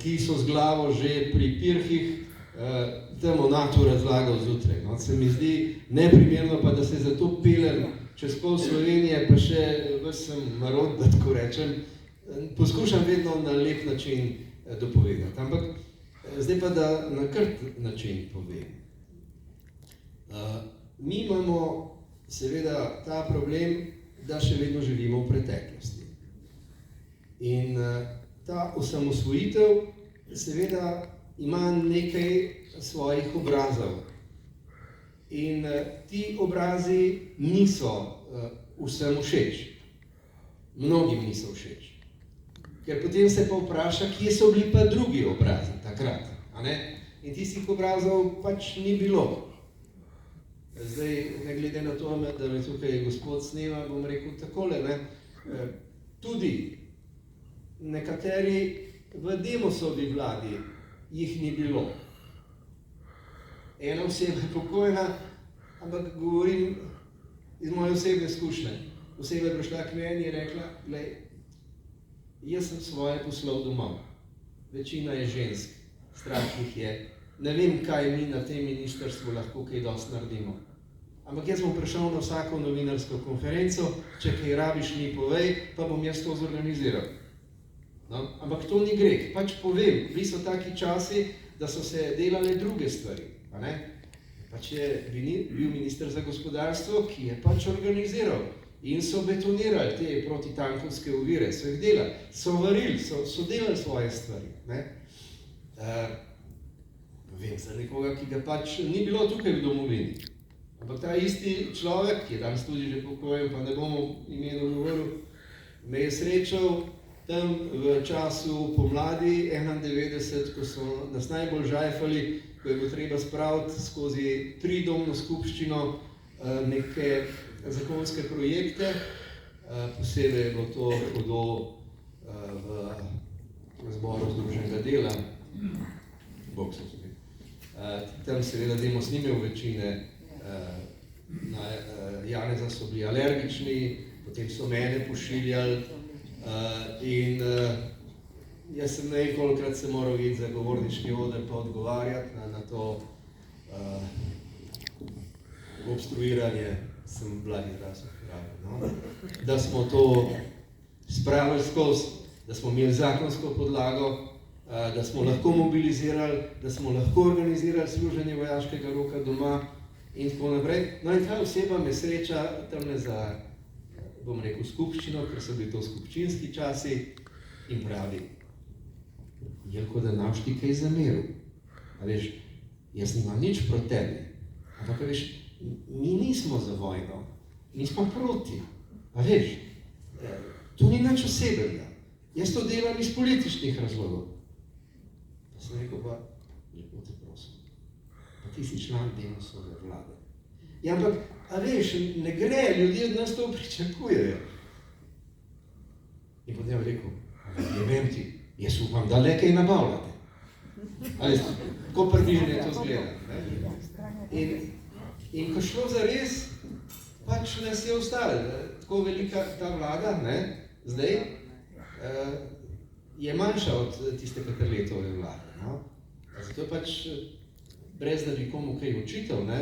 ki so z glavo že pri pirhih, tam o NATO razlagal zjutraj. No, se mi zdi neprimerno pa, da se zato pelem čez pol Slovenije, pa še ves sem marod, da tako rečem, poskušam vedno na lep način dopovedati. Ampak zdaj pa, da na krt način povem. Mi imamo seveda ta problem, da še vedno živimo v preteklosti. In ta osamosvojitev seveda ima nekaj svojih obrazov. In ti obrazi niso vsem všeč. Mnogim niso všeč. Ker potem se pa vpraša, kje so bili pa drugi obrazi takrat. A ne? In tistih obrazov pač ni bilo. Zdaj, ne glede na to, da me tukaj gospod snema, bom rekel takole, ne? Tudi nekateri v Demosovi vladi jih ni bilo. Ena oseba je pokojna, ampak govorim iz moje osebne izkušnje. Oseba je prišla k meni in rekla, glej, jaz sem svoje poslal domov. Večina je žensk, strah jih je. Ne vem, kaj mi na tem ministrstvu lahko kaj dosti naredimo. Ampak jaz bom prišel na vsako novinarsko konferenco, če kaj rabiš mi povej, pa bom jaz to zorganiziral. No? Ampak to ni greh, pač povem, bili so taki časi, da so se delale druge stvari. A ne? Pač je bil minister za gospodarstvo, ki je pač organiziral in so betonirali te protitankovske ovire, so jih delali, so varili, so delali svoje stvari. Ne? Vem za nekoga, ki ga pač ni bilo tukaj v domovini. Ampak ta isti človek, ki je danes tudi že pokojen, pa ne bomo imenu govoril, me je srečal tam v času pomladi 91, ko so nas najbolj žajfali, ko je bilo treba spraviti skozi tridomno skupščino neke zakonske projekte. Posebej je bilo to hudo v zboru Združenega dela. Bog se tudi. Tam seveda Demos ni imel večine, na Janeza so bili alergični, potem so mene pošiljali in jaz sem nekolikrat se moral iti za govorniški oder pa odgovarjati na to obstruiranje, sem blagi izraz uporabil, no? Da smo to spravili skozi, da smo imeli zakonsko podlago, da smo lahko mobilizirali, da smo lahko organizirali služenje vojaškega roka doma in tako naprej. No in ta oseba me sreča tamle za, bom rekel, skupščino, ker so bili to skupščinski časi in pravi, Jelko, da naš ti kaj zameril. A veš, jaz nimam nič proti tebi, ampak veš, mi nismo za vojno, mi smo proti. A veš, to ni nič osebnega. Jaz to delam iz političnih razlogov. Pa sem rekel, pa, lepo te prosim, pa ti si član Demosove vlade. Ja, ampak, a veš, ne gre, ljudje od nas to pričakujejo. In potem je rekel, ne vem ti, jaz upam, da le kaj nabavljate. A veš, ko približno to zgleda. In ko šlo za res, pač nas je ostalo. Tako velika ta vlada, ne, zdaj, je manjša od tiste Peterletove vlade. No? Zato pač, brez da bi komu kaj očital, ne,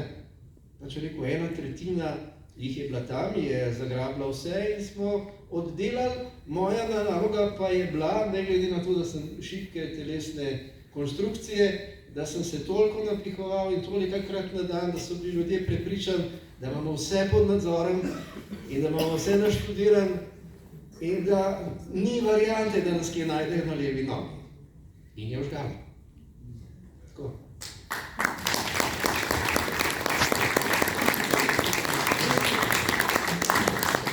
pač je rekel, 1/3 jih je bila tam, je zagrabila vse in smo oddelali. Moja naloga pa je bila, ne glede na to, da sem šibke telesne konstrukcije, da sem se toliko napihoval in tolikokrat na dan, da so bili ljudje prepričani, da imamo vse pod nadzorom in da imamo vse naštudiran in da ni variante, da nas kje najdejo na levi nogi. In je vžgal. Tako.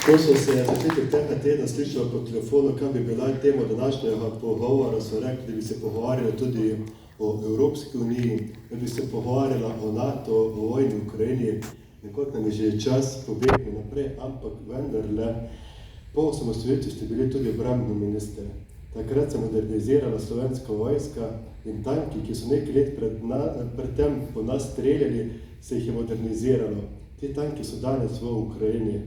Ko sem se začetek tega tedna slišal po telefonu, kaj bi bila tema današnjega pogovora, so rekli, da bi se pogovarjali tudi o Evropski uniji, da bi se pogovarjala o NATO, o vojni v Ukrajini. Nekako nam je že čas pobegnil naprej, ampak vendarle, po osamosvojitvi ste bili tudi obrambni minister. Takrat se je modernizirala slovenska vojska in tanki, ki so nekaj let pred tem po nas streljali, se jih je moderniziralo. Ti tanki so danes v Ukrajini.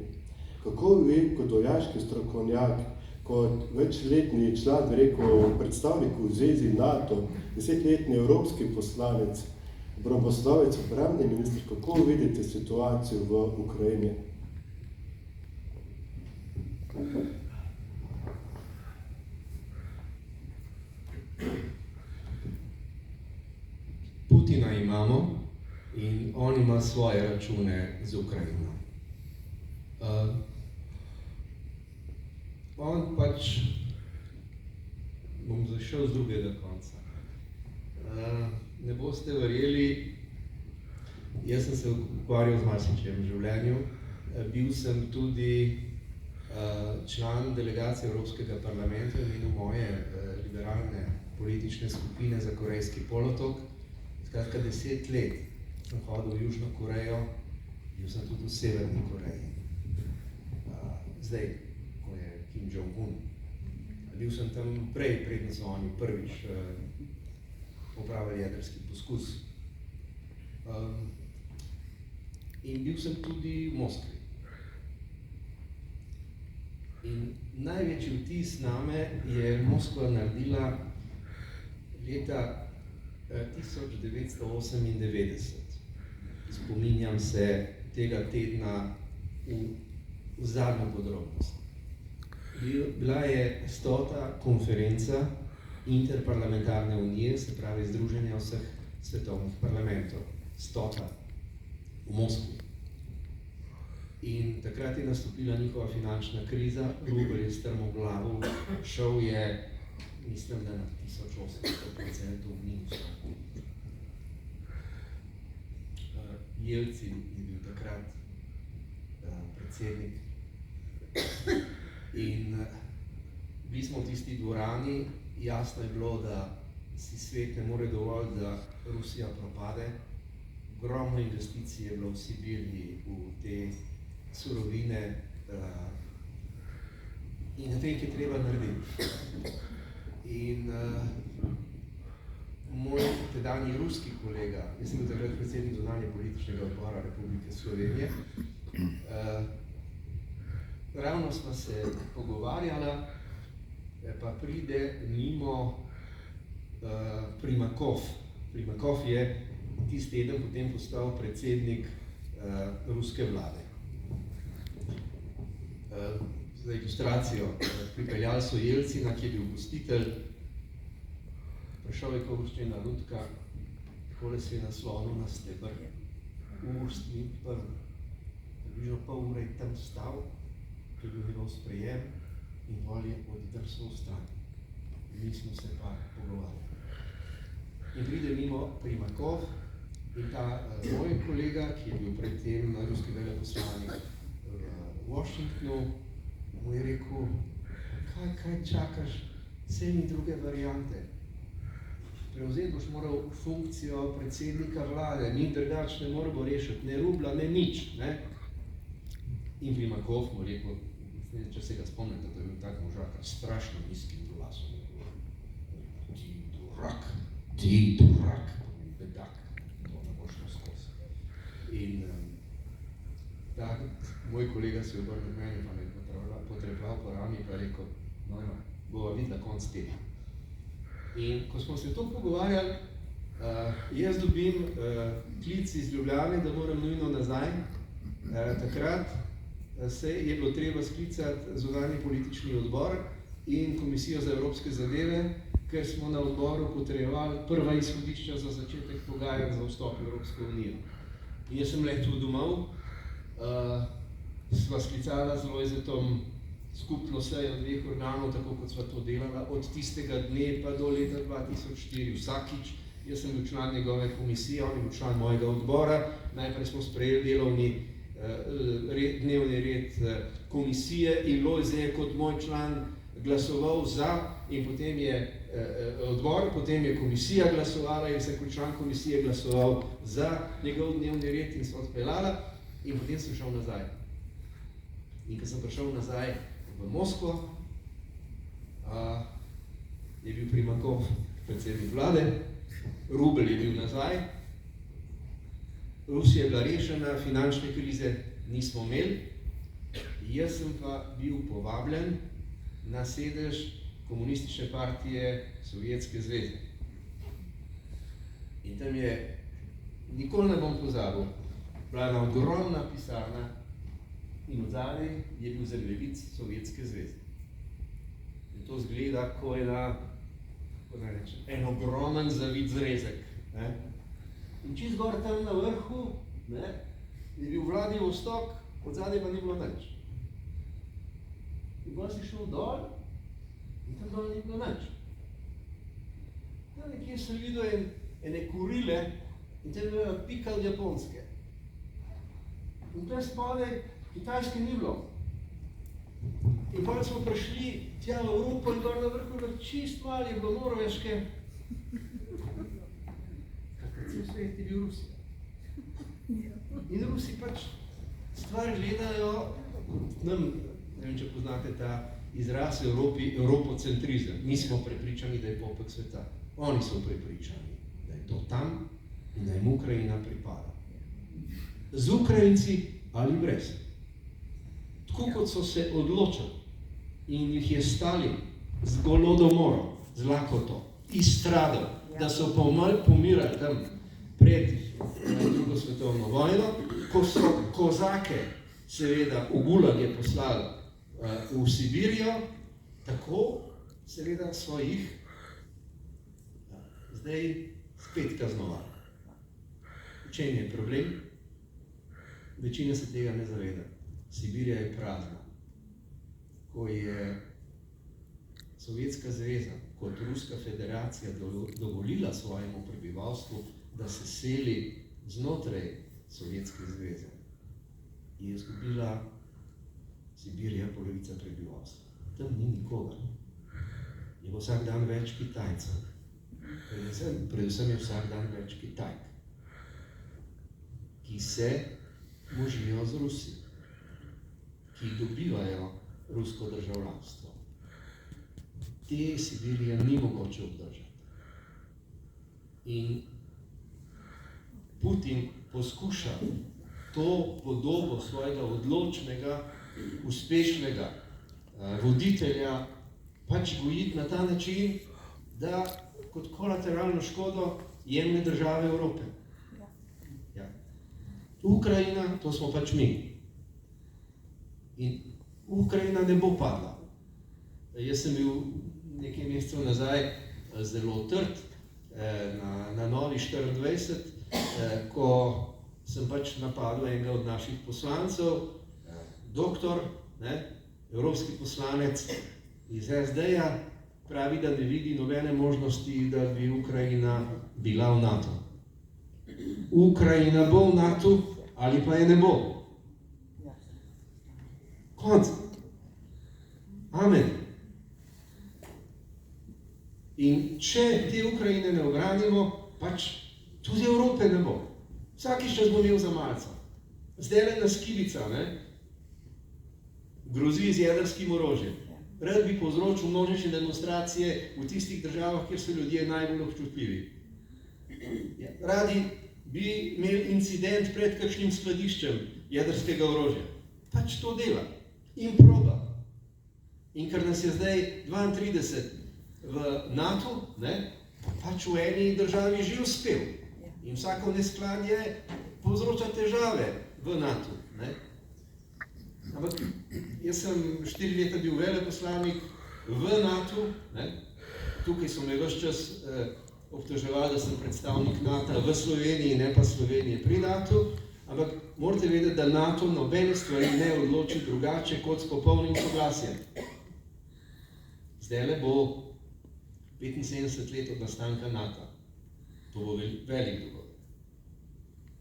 Kako vi, kot vojaški strokovnjak, kot večletni član, bi rekel, predstavnik v zvezi NATO, 10-letni evropski poslanec, obramboslovec, obrambni minister, kako vidite situacijo v Ukrajini? Putina imamo in on ima svoje račune z Ukrajino. On pač, bom zašel z drugega konca. Ne boste verjeli, jaz sem se ukvarjal z marsičem v življenju. Bil sem tudi član delegacije Evropskega parlamenta v imenu moje liberalne politične skupine za Korejski polotok. Skratka, 10 let sem hodil v Južno Korejo, bil sem tudi v Severni Koreji. Zdaj, ko je Kim Jong-un. Bil sem tam prej, predno so oni prvič opravili jedrski poskus. In bil sem tudi v Moskvi. In največji vtis name je Moskva naredila leta 1998. Spominjam se tega tedna v zadnjo podrobnost. Bila je 100. konferenca Interparlamentarne unije, se pravi Združenja vseh svetovnih parlamentov. 100. v Moskvi. In takrat je nastopila njihova finančna kriza, rubelj je strmoglavil, šel je, mislim, da na 1800% v minus. Jelcin je bil takrat predsednik. In bili smo v tisti dvorani, jasno je bilo, da si svet ne more dovolj, da Rusija propade. Ogromno investicij je bilo v Sibiriji, v te surovine in na tem, ki je treba narediti. In moj tedanji ruski kolega, jaz sem bil takrat predsednik zunanje političnega odbora Republike Slovenije, ravno smo se pogovarjala, pa pride mimo Primakov. Primakov je tisti teden potem postal predsednik ruske vlade. Za ilustracijo, pripeljali so Jelcina, ki je bil gostitelj, prišel je kovrščena lutka, takole se je naslonil na steber, ustni prv. Približno pol ure je tam stal, to je bil njegov sprejem in pol je oddrsal v stran. Mi smo se pa pogovarjali. In pride mimo Primakov in ta moj kolega, ki je bil predtem ruski veleposlanik v Washingtonu, mu je rekel, kaj čakaš, saj ni druge variante. Prevzeti boš moral funkcijo predsednika vlade, ni drugače ne moramo rešiti, ne rubla, ne nič. Ne? In Primakov mu rekel, če se ga spomnite, da je bil tak možak, strašno nizkim glasom. Ti durak, bedak, to ne boš skozi. In moj kolega se je obrnil meni, pa me je potrepljal po rami, pa je rekel, no, bova videla konc tega. In ko smo se to pogovarjali, jaz dobim klic iz Ljubljane, da moram nujno nazaj. Takrat se je bilo treba sklicati zunanji politični odbor in Komisijo za evropske zadeve, ker smo na odboru potrjevali prva izhodišča za začetek pogajanj za vstop v Evropsko unijo. In jaz sem letel domov, sva sklicala z Lojzetom skupno sejo 2 organov, tako kot sva to delala, od tistega dne pa do leta 2004 vsakič. Jaz sem bil član njegove komisije, on je bil član mojega odbora. Najprej smo sprejeli dnevni red komisije in Lojze je kot moj član glasoval za in potem je odbor, potem je komisija glasovala in sem kot član komisije glasoval za njegov dnevni red in sva odpeljala in potem sem šel nazaj. In ko sem prišel nazaj v Moskvo, je bil Primakov predsednik vlade, rubelj je bil nazaj, Rusija je bila rešena, finančne krize nismo imeli, jaz sem pa bil povabljen na sedež komunistične partije Sovjetske zveze. In tam je, nikoli ne bom pozabil, bila ena ogromna pisarna in od zadaj je bil zemljevid Sovjetske zveze. In to zgleda, ko je en ogromen zavit zrezek. Ne? In čist gor tam na vrhu, ne, je bil Vladivostok, od zadaj pa ni bilo nič. In potem si šel dol in tam dol ni bilo nič. Tam nekje sem videl ene kurile in tam je pikal japonske. In tam spodaj Kitajske ni bilo. In potem smo prišli tja v Evropo in gor na vrhu, čist malo je bilo Norveške. Cel svet je bil Rusija. In Rusi pač stvar gledajo, ne vem, če poznate ta izraz evropocentrizem. Mi smo prepričani, da je popek sveta. Oni so prepričani, da je to tam in da jim Ukrajina pripada. Z Ukrajinci ali brez. Tako kot so se odločili in jih je Stalin z Golodomorom, z lakoto, izstradal, da so pomirali tam pred drugo svetovno vojno, ko so kozake seveda v Gulage poslali v Sibirijo, tako seveda so jih zdaj spet kaznovali. V čem je problem? Večina se tega ne zaveda. Sibirija je prazna. Ko je Sovjetska zveza kot Ruska federacija dovolila svojemu prebivalstvu, da se seli znotraj Sovjetske zveze, je izgubila Sibirija polovica prebivalstva. Tam ni nikogar. Je vsak dan več Kitajcev. Predvsem je vsak dan več Kitajk, ki se možijo z Rusi, ki dobivajo rusko državljanstvo. Te Sibirije ni mogoče obdržati. In Putin poskuša to podobo svojega odločnega, uspešnega voditelja pač gojiti na ta način, da kot kolateralno škodo jemlje države Evrope. Ja. Ukrajina, to smo pač mi. In Ukrajina ne bo padla. Jaz sem bil nekaj mesecev nazaj zelo trd na Novi 24, ko sem pač napadel enega od naših poslancev, doktor, evropski poslanec iz SD-ja, pravi, da ne vidi nobene možnosti, da bi Ukrajina bila v NATO. Ukrajina bo v NATO ali pa je ne bo. Konc. Amen. In če te Ukrajine ne obranimo, pač tudi Evrope ne bo. Vsakič nas bo imel za malca. Zdajle nas Kibica, grozi z jedrskim orožjem. Rad bi povzročil množične demonstracije v tistih državah, kjer so ljudje najbolj občutljivi. Radi bi imeli incident pred kakšnim skladiščem jedrskega orožja. Pač to dela. In proba. In ker nas je zdaj 32 v NATO, pač v eni državi že uspel. In vsako neskladje povzroča težave v NATO. Ampak jaz sem 4 leta bil veleposlanik v NATO, tukaj so me ves čas obtoževali, da sem predstavnik NATO v Sloveniji, ne pa Slovenije pri NATO, ampak morate vedeti, da NATO nobene stvari ne odloči drugače kot s popolnim soglasjem. Zdajle bo 75 let od nastanka NATO. To bo velik dogodek.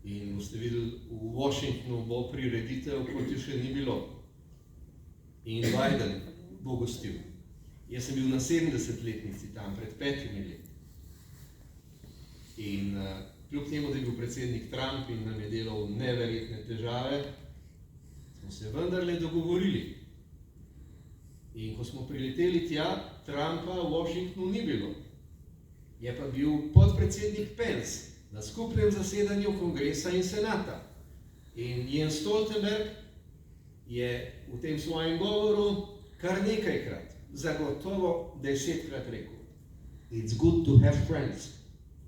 In boste videli, v Washingtonu bo prireditev, kot jo še ni bilo. In Biden bo gostil. Jaz sem bil na 70-letnici tam, pred 5 leti. In kljub temu, da je bil predsednik Trump in nam je delal neverjetne težave, smo se vendarle dogovorili. In ko smo prileteli tja, Trumpa v Washingtonu ni bilo. Je pa bil podpredsednik Pence na skupnem zasedanju kongresa in senata. In Jens Stoltenberg je v tem svojem govoru kar nekajkrat, zagotovo 10-krat rekel: It's good to have friends.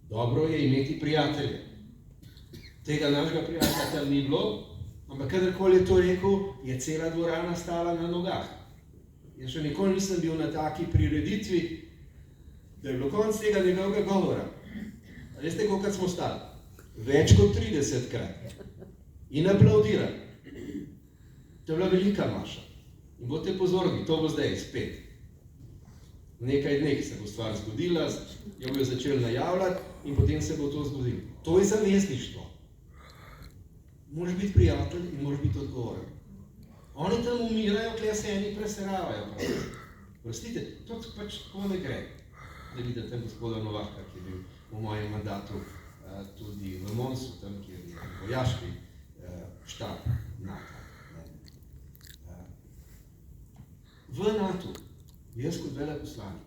Dobro je imeti prijatelje. Tega našega prijatelja tam ni bilo, ampak kadarkoli je to rekel, je cela dvorana stala na nogah. Jaz še nikoli nisem bil na taki prireditvi, da je bilo konc tega njegovega govora. A veste, kolikrat smo stali? Več kot 30-krat. In aplaudirali. To je bila velika maša. In boste pozorni, to bo zdaj spet. V nekaj dneh se bo stvar zgodila, jo bojo začeli najavljati in potem se bo to zgodilo. To je zavezništvo. Moraš biti prijatelj in moraš biti odgovoren. Oni tam umirajo, kle se eni preseravajo. Prostite, to pač tako ne gre. Da vidite gospoda Novaka, ki je bil v mojem mandatu tudi v Monsu, tam, kjer je vojaški štab NATO. V NATO, jaz kot veleposlanik,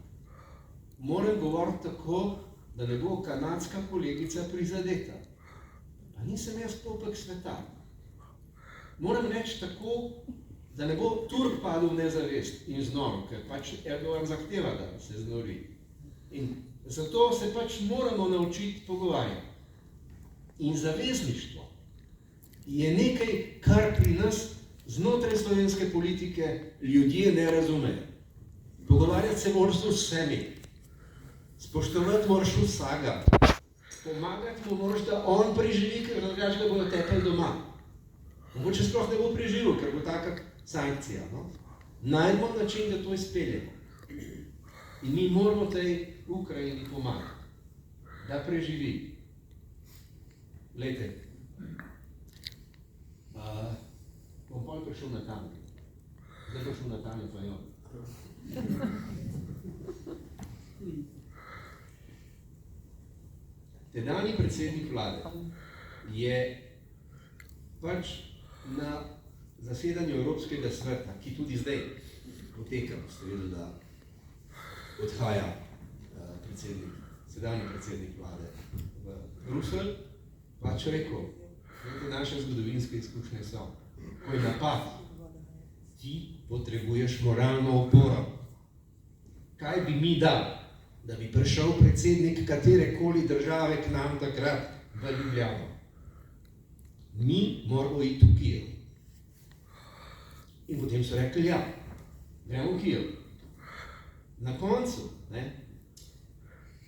moram govoriti tako, da ne bo kanadska kolegica prizadeta. Pa nisem jaz popek sveta. Moram reči tako, da ne bo Turk padel v nezavest in znoro, ker pač Erdogan zahteva, da se znori. In zato se pač moramo naučiti pogovarjati. In zavezništvo je nekaj, kar pri nas znotraj slovenske politike ljudje ne razumejo. Pogovarjati se moraš z vsemi. Spoštovati moraš vsega. Pomagati mu moraš, da on preživi, ker drugače ga bodo tepeli doma. Mogoče sploh ne bo preživel, ker bo taka sankcija. No? Najdemo način, da to izpeljemo. In mi moramo tej Ukrajini pomagati, da preživi. Glejte, bom pol prišel na Tanje. Zdaj prišel na Tanje Fajon. Tedanji predsednik vlade je pač na zasedanju Evropskega sveta, ki tudi zdaj poteka, ste vedeli, da odhaja sedanji predsednik vlade v Bruselj, pač rekel, da naše zgodovinske izkušnje so, ko je napad, ti potrebuješ moralno oporo. Kaj bi mi dali, da bi prišel predsednik katerekoli države k nam takrat v Ljubljano? Mi moramo iti v Kijev. In potem so rekli, ja, gremo v Kijev. Na koncu,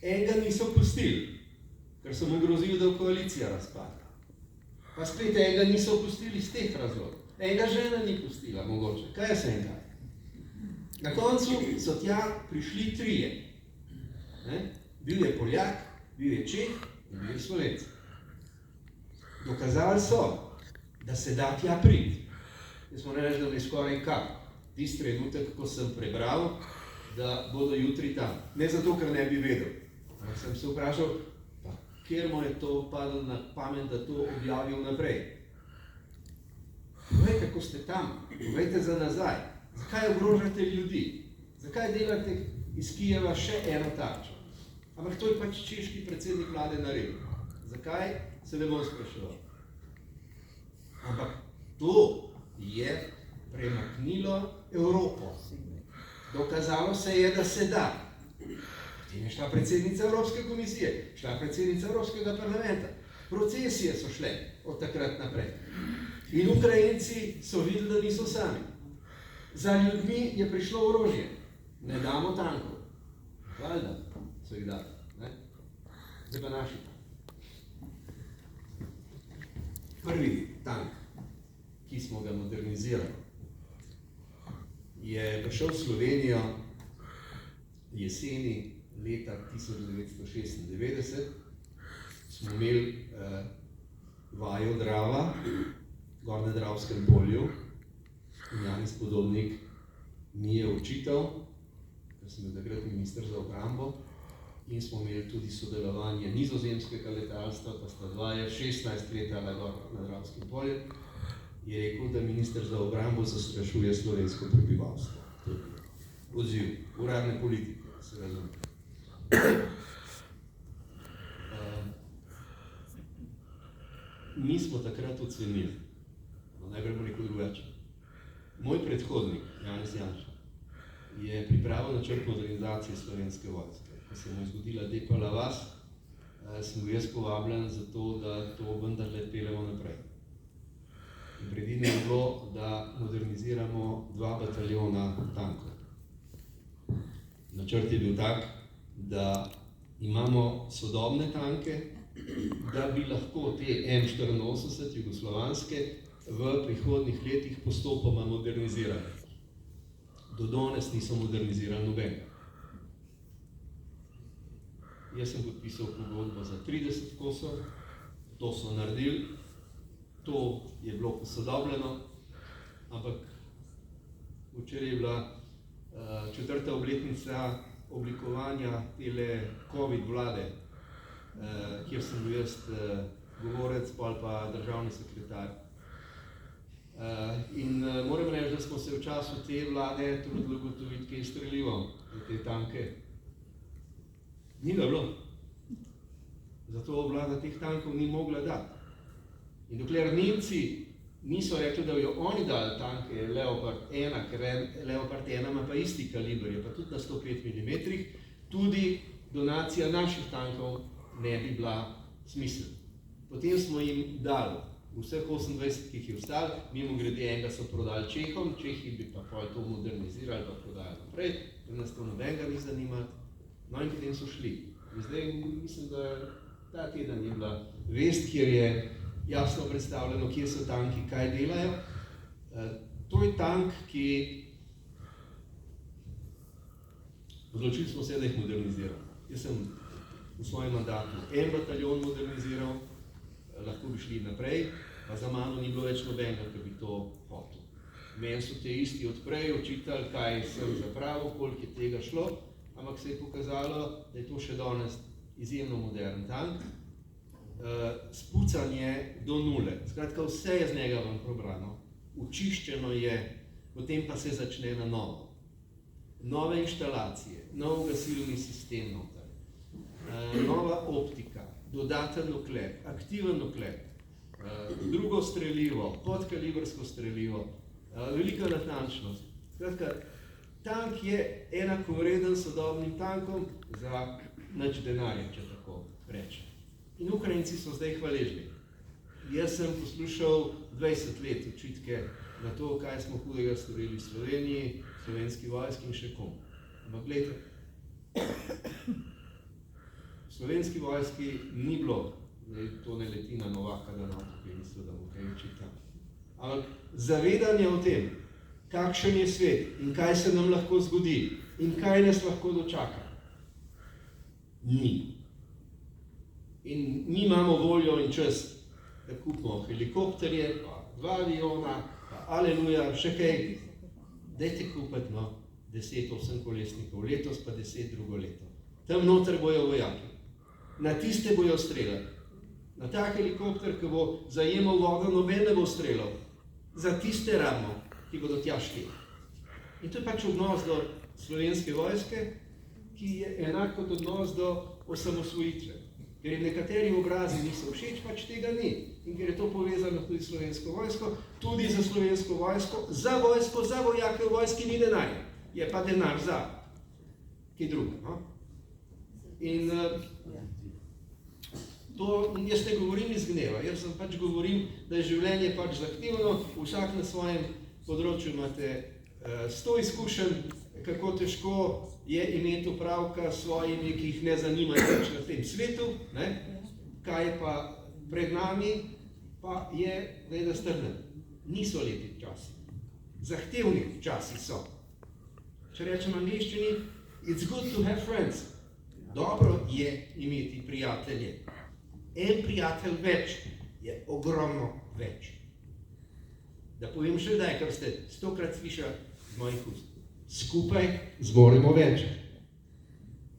enega niso pustili, ker so mu grozili, da koalicija razpada. Pa spet enega niso pustili iz teh razlogov. Enega žena ni pustila, mogoče. Kaj je se enega? Na koncu so tja prišli trije. Bil je Poljak, bil je Čeh in bil je Slovenc. Dokazali so, da se da tja priti. Jaz moram reči, da mi skoraj kap. Tisti trenutek, ko sem prebral, da bodo jutri tam. Ne zato, ker ne bi vedel. Ampak sem se vprašal, pa kjer mu je to padlo na pamet, da to objavil naprej. Povejte, ko ste tam, povejte za nazaj. Zakaj ogrožate ljudi? Zakaj delate iz Kijeva še eno tarčo? Ampak to je pač češki predsednik vlade naredil. Zakaj? Se ne bom spraševal. Ampak to je premaknilo Evropo. Dokazalo se je, da se da. Potem je šla predsednica Evropske komisije, šla predsednica Evropskega parlamenta. Procesije so šle od takrat naprej. In Ukrajinci so videli, da niso sami. Za ljudmi je prišlo orožje. Ne damo tankov. Valjda so jih dali. Zdaj pa naši tank. Prvi tank, ki smo ga modernizirali, je prišel v Slovenijo jeseni leta 1996. Smo imeli vajo Drava, gor na Dravskem polju. In Janez Podobnik mi je očital, ker sem bil takrat minister za obrambo, in smo imeli tudi sodelovanje nizozemskega letalstva, pa sta dva 16 letala gor na Dravskem polju, je rekel, da minister za obrambo zastrašuje slovensko prebivalstvo. uradne politike, se razume. Mi smo takrat ocenili, najprej bom rekel drugače. Moj predhodnik, Janez Janša, je pripravil načrt modernizacije Slovenske vojske. Ko se mu je zgodila Depala vas, sem bil jaz povabljen za to, da to vendarle peljemo naprej. In predvideno je bilo, da moderniziramo 2 bataljona tankov. Načrt je bil tak, da imamo sodobne tanke, da bi lahko te M84 jugoslovanske v prihodnjih letih postopoma modernizirali. Do danes niso modernizirali nobenega. Jaz sem podpisal pogodbo za 30 kosov, to so naredili, to je bilo posodobljeno, ampak včeraj je bila 4. obletnica oblikovanja tele COVID vlade, kjer sem bil jaz govorec, pa državni sekretar. In moram reči, da smo se v času te vlade trudili ugotoviti, kaj je streljivo za te tanke. Ni ga bilo. Zato vlada teh tankov ni mogla dati. In dokler Nemci niso rekli, da jo oni dali tanke Leopard 1, ker Leopard 1 ima pa isti kaliber, je pa tudi na 105 mm, tudi donacija naših tankov ne bi bila smiselna. Potem smo jim dali vseh 28, ki jih je ostalo, mimogrede enega so prodali Čehom, Čehi bi pa to modernizirali pa prodali naprej, ker nas to nobenega ni zanimalo. No in potem so šli. In zdaj mislim, da ta teden je bila vest, kjer je jasno predstavljeno, kje so tanki, kaj delajo. To je tank, ki odločili smo se, da jih moderniziramo. Jaz sem v svojem mandatu en bataljon moderniziral, lahko bi šli naprej, pa za mano ni bilo več nobenega, ki bi to hotel. Meni so te isti odprej očitali, kaj sem zapravil, koliko je tega šlo, ampak se je pokazalo, da je to še danes izjemno modern tank. Spucanje do nule, skratka vse je z njega vam probrano, očiščeno je, potem pa se začne na novo. Nove inštalacije, nov gasilni sistem noter, nova optika, dodaten oklep, aktiven oklep, drugo strelivo, podkalibrsko strelivo, velika natančnost. Skratka, tank je enakovreden sodobnim tankom za nič denarja, če tako rečem. In Ukrajinci so zdaj hvaležni. Jaz sem poslušal 20 let očitke na to, kaj smo hudega storili v Sloveniji, slovenski vojski in še kom. Ampak gledajte, v slovenski vojski ni bilo, to ne leti na Novaka, da nam tukaj misli, da bo kaj očita. Ampak zavedanje o tem, kakšen je svet in kaj se nam lahko zgodi in kaj nas lahko dočaka, ni. In mi imamo voljo in čas, da kupimo helikopterje, pa 2 aviona, pa aleluja, še kaj. Dajte kupiti 10 8-kolesnikov letos, pa 10 drugo leto. Tam noter bojo vojaki. Na tiste bojo streljali. Na ta helikopter, ki bo zajemal vodo, noben ne bo streljal. Za tiste rabimo, ki bodo tja šli. In to je pač odnos do slovenske vojske, ki je enak kot odnos do osamosvojitve. Ker jim nekateri obrazi niso všeč, pač tega ni. In ker je to povezano tudi s slovensko vojsko, tudi za slovensko vojsko, za vojake v vojski ni denarja. Je pa denar za kaj druga. No? In to jaz ne govorim iz gneva, jaz sem pač govorim, da je življenje pač zahtevno, vsak na svojem področju imate 100 izkušenj, kako težko je imeti opravka s svojimi, ki jih ne zanimajo več na tem svetu, ne? Kaj pa pred nami, pa je, da strnem, niso lepi časi, zahtevni časi so. Če rečem angleščini, it's good to have friends. Dobro je imeti prijatelje. En prijatelj več je ogromno več. Da povem še daj, kar ste 100-krat slišali z mojih ust. Skupaj zmoremo več.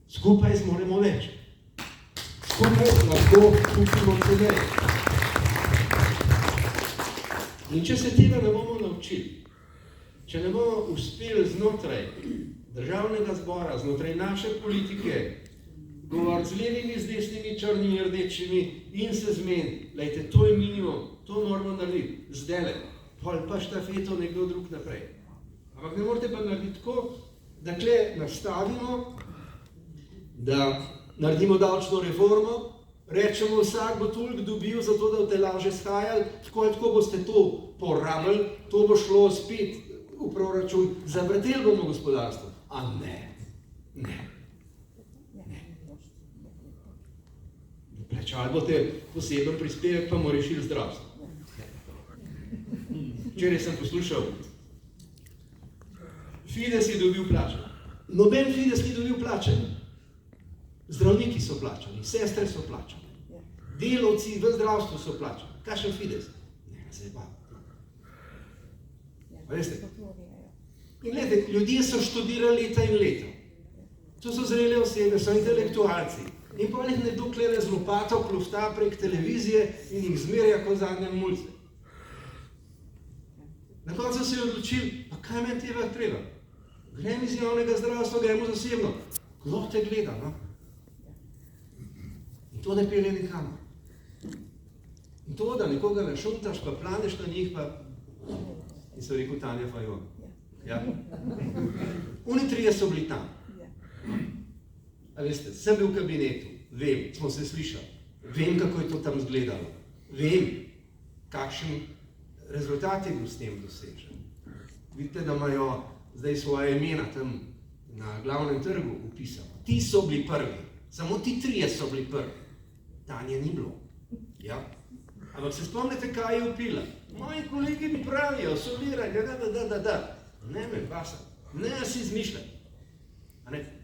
Skupaj zmoremo več. Skupaj lahko kupimo cenej. In če se tega ne bomo naučili, če ne bomo uspeli znotraj državnega zbora, znotraj naše politike, govoriti z levimi, z desnimi, črnimi, rdečimi in se zmeniti. Glejte, to je minimum, to moramo narediti, zdajle, pol pa štafeto nekdo drug naprej. Ampak ne morete pa narediti tako, da kle nastavimo, da naredimo davčno reformo, rečemo, vsak bo toliko dobil za to, da boste lažje shajali, tako boste to porabili, to bo šlo spet v proračun, zavrteli bomo gospodarstvo. A ne. Plačali boste poseben prispevek, pa bomo rešili zdravstvo. Včeraj sem poslušal, Fides je dobil plačo. Noben Fides ni dobil plače. Zdravniki so plačani, sestre so plačani, delavci v zdravstvu so plačani. Kakšen Fides? Ne, zdaj pa. Veste? In gledajte, ljudje so študirali leta in leta. To so zrele osebe, so intelektualci. In pa jih nekdo klele z lopato klufta prek televizije in jih zmerja kot zadnje mulce. Na koncu se je odločil, pa kaj meni tega treba? Grem iz javnega zdravstva, gremo zasebno. Kdo te gleda, no? In to ne pelje nikamor. In to, da nekoga našuntaš, pa planeš na njih, pa... In so rekel Tanja Fajon. Ja? Oni trije so bili tam. A veste, sem bil v kabinetu, vem, smo se slišali, vem, kako je to tam izgledalo, vem, kakšen rezultat je bil s tem dosežen. Vidite, da imajo zdaj svoje imena tam na glavnem trgu upisano. Ti so bili prvi, samo ti trije so bili prvi. Tanje ni bilo. Ja? Ampak se spomnite, kaj je upila? Moji kolegi mi pravijo, soliraj, da. Ne me vasa, ne si izmišljaj.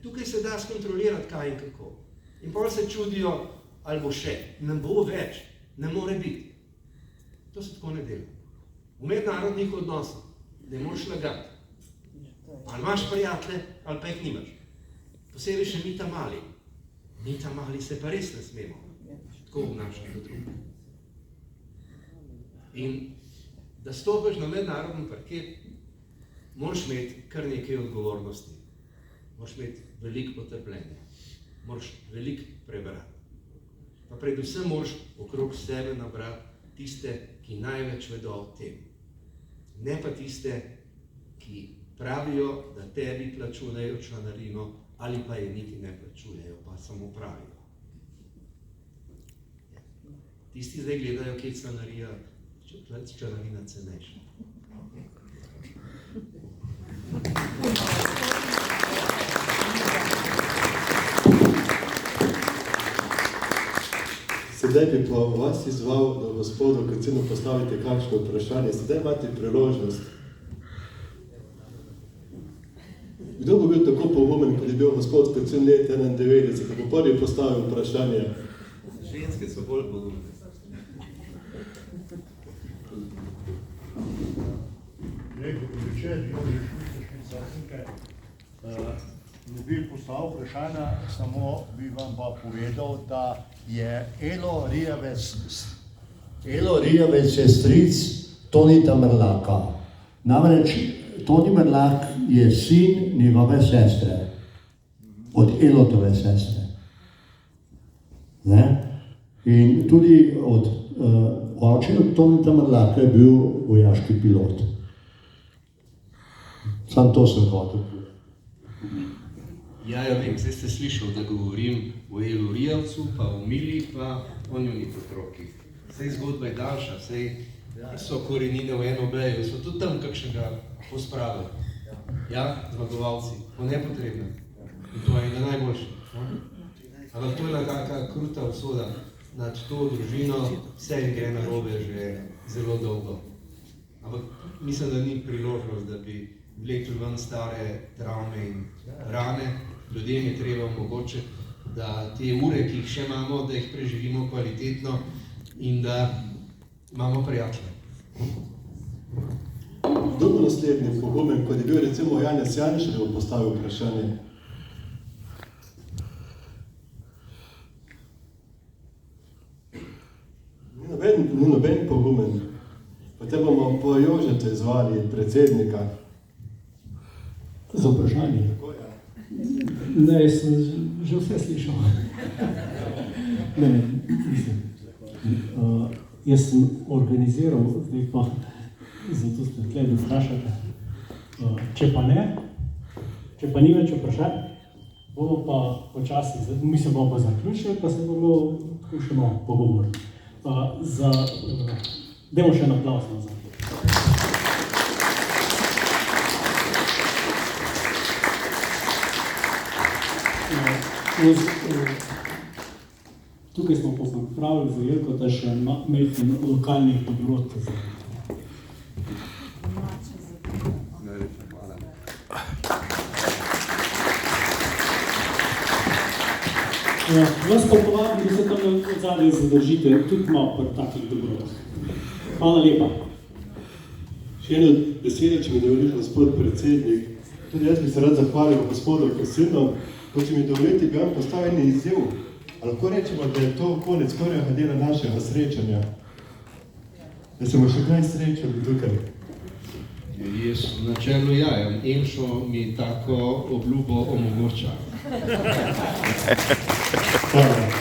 Tukaj se da skontrolirati, kaj in kako. In potem se čudijo, ali bo še, ne bo več, ne more biti. To se tako ne dela. V mednarodnih odnosih ne moreš lagati. Ali imaš prijatelje, ali pa jih nimaš. Posebej še mi ta mali. Mi ta mali se pa res ne smemo tako obnašati do drugih. In da stopiš na mednarodni parket, moraš imeti kar nekaj odgovornosti. Moraš imeti veliko potrpljenja. Moraš veliko prebrati. Pa predvsem moraš okrog sebe nabrati tiste, ki največ vedo o tem. Ne pa tiste, ki pravijo, da tebi plačujejo članarino, ali pa je niti ne plačujejo, pa samo pravijo. Tisti zdaj gledajo, kje je članarina cenejša. Sedaj bi pa vas izval, da gospodu Kacinu postavite kakšno vprašanje. Sedaj imate priložnost. Kdo bo bil tako pogumen, kot je bil gospod Kacin let 91, da bo prvi postavil vprašanje? Ženske so bolj pogumne. Ne bi postavil vprašanja, samo bi vam pa povedal, da je Elo Rijavec je stric Tonita Mrlaka. Namreč Toni Mrlak je sin njegove sestre, od Elotove sestre. Ne? In tudi oče od Tonita Mrlaka je bil vojaški pilot. Sam to sem hotel. Ja, vem, zdaj ste slišali, da govorim o Elu Rijavcu, pa o Mili, pa o njunih otrokih. Sej zgodba je daljša, sej so korenine v NOB-ju, so tudi tam kakšnega pospravili. Ja, zmagovalci, po nepotrebnem. In to je ena najboljša. Ampak to je nekakva kruta usoda nad to družino, vse jim gre narobe že zelo dolgo. Ampak mislim, da ni priložnost, da bi vlekli ven stare travme in rane. Ljudem je treba omogočiti, da te ure, ki jih še imamo, da jih preživimo kvalitetno in da imamo prijatelje. Kdo bo naslednji pogumen, kot je bil recimo Janez Janša, da bo postavil vprašanje? Ni noben pogumen. Potem bomo po Jožeta izvali predsednika. Za vprašanje. Tako, ja. Ne, jaz sem že vse slišal. Ne, mislim. Jaz sem organiziral, zdaj pa, zato ste tukaj, da vprašate. Če pa ne, če pa ni več vprašanj, bomo pa počasi, mislim, bomo pa zaključili, pa se bomo še malo pogovorili. Dajmo še en aplavz nazaj. Tukaj smo pa pripravili za Jelkota še majhen lokalni podrod. Vas pa povabim, da se tam od zadaj zadržite, tudi malo pri takih dobrodah. Hvala lepa. Še eno besedo, če mi dovoliš, gospod predsednik. Tudi jaz bi se rad zahvalil gospodu Kosinu, ko če mi dovolite, bi vam postavil en izziv. Lahko rečemo, da je to konec skorajšnjega dela našega srečanja. Da se bomo še kaj srečali tukaj. Jaz načelno jajem, Emšo mi tako obljubo omogoča. Hvala.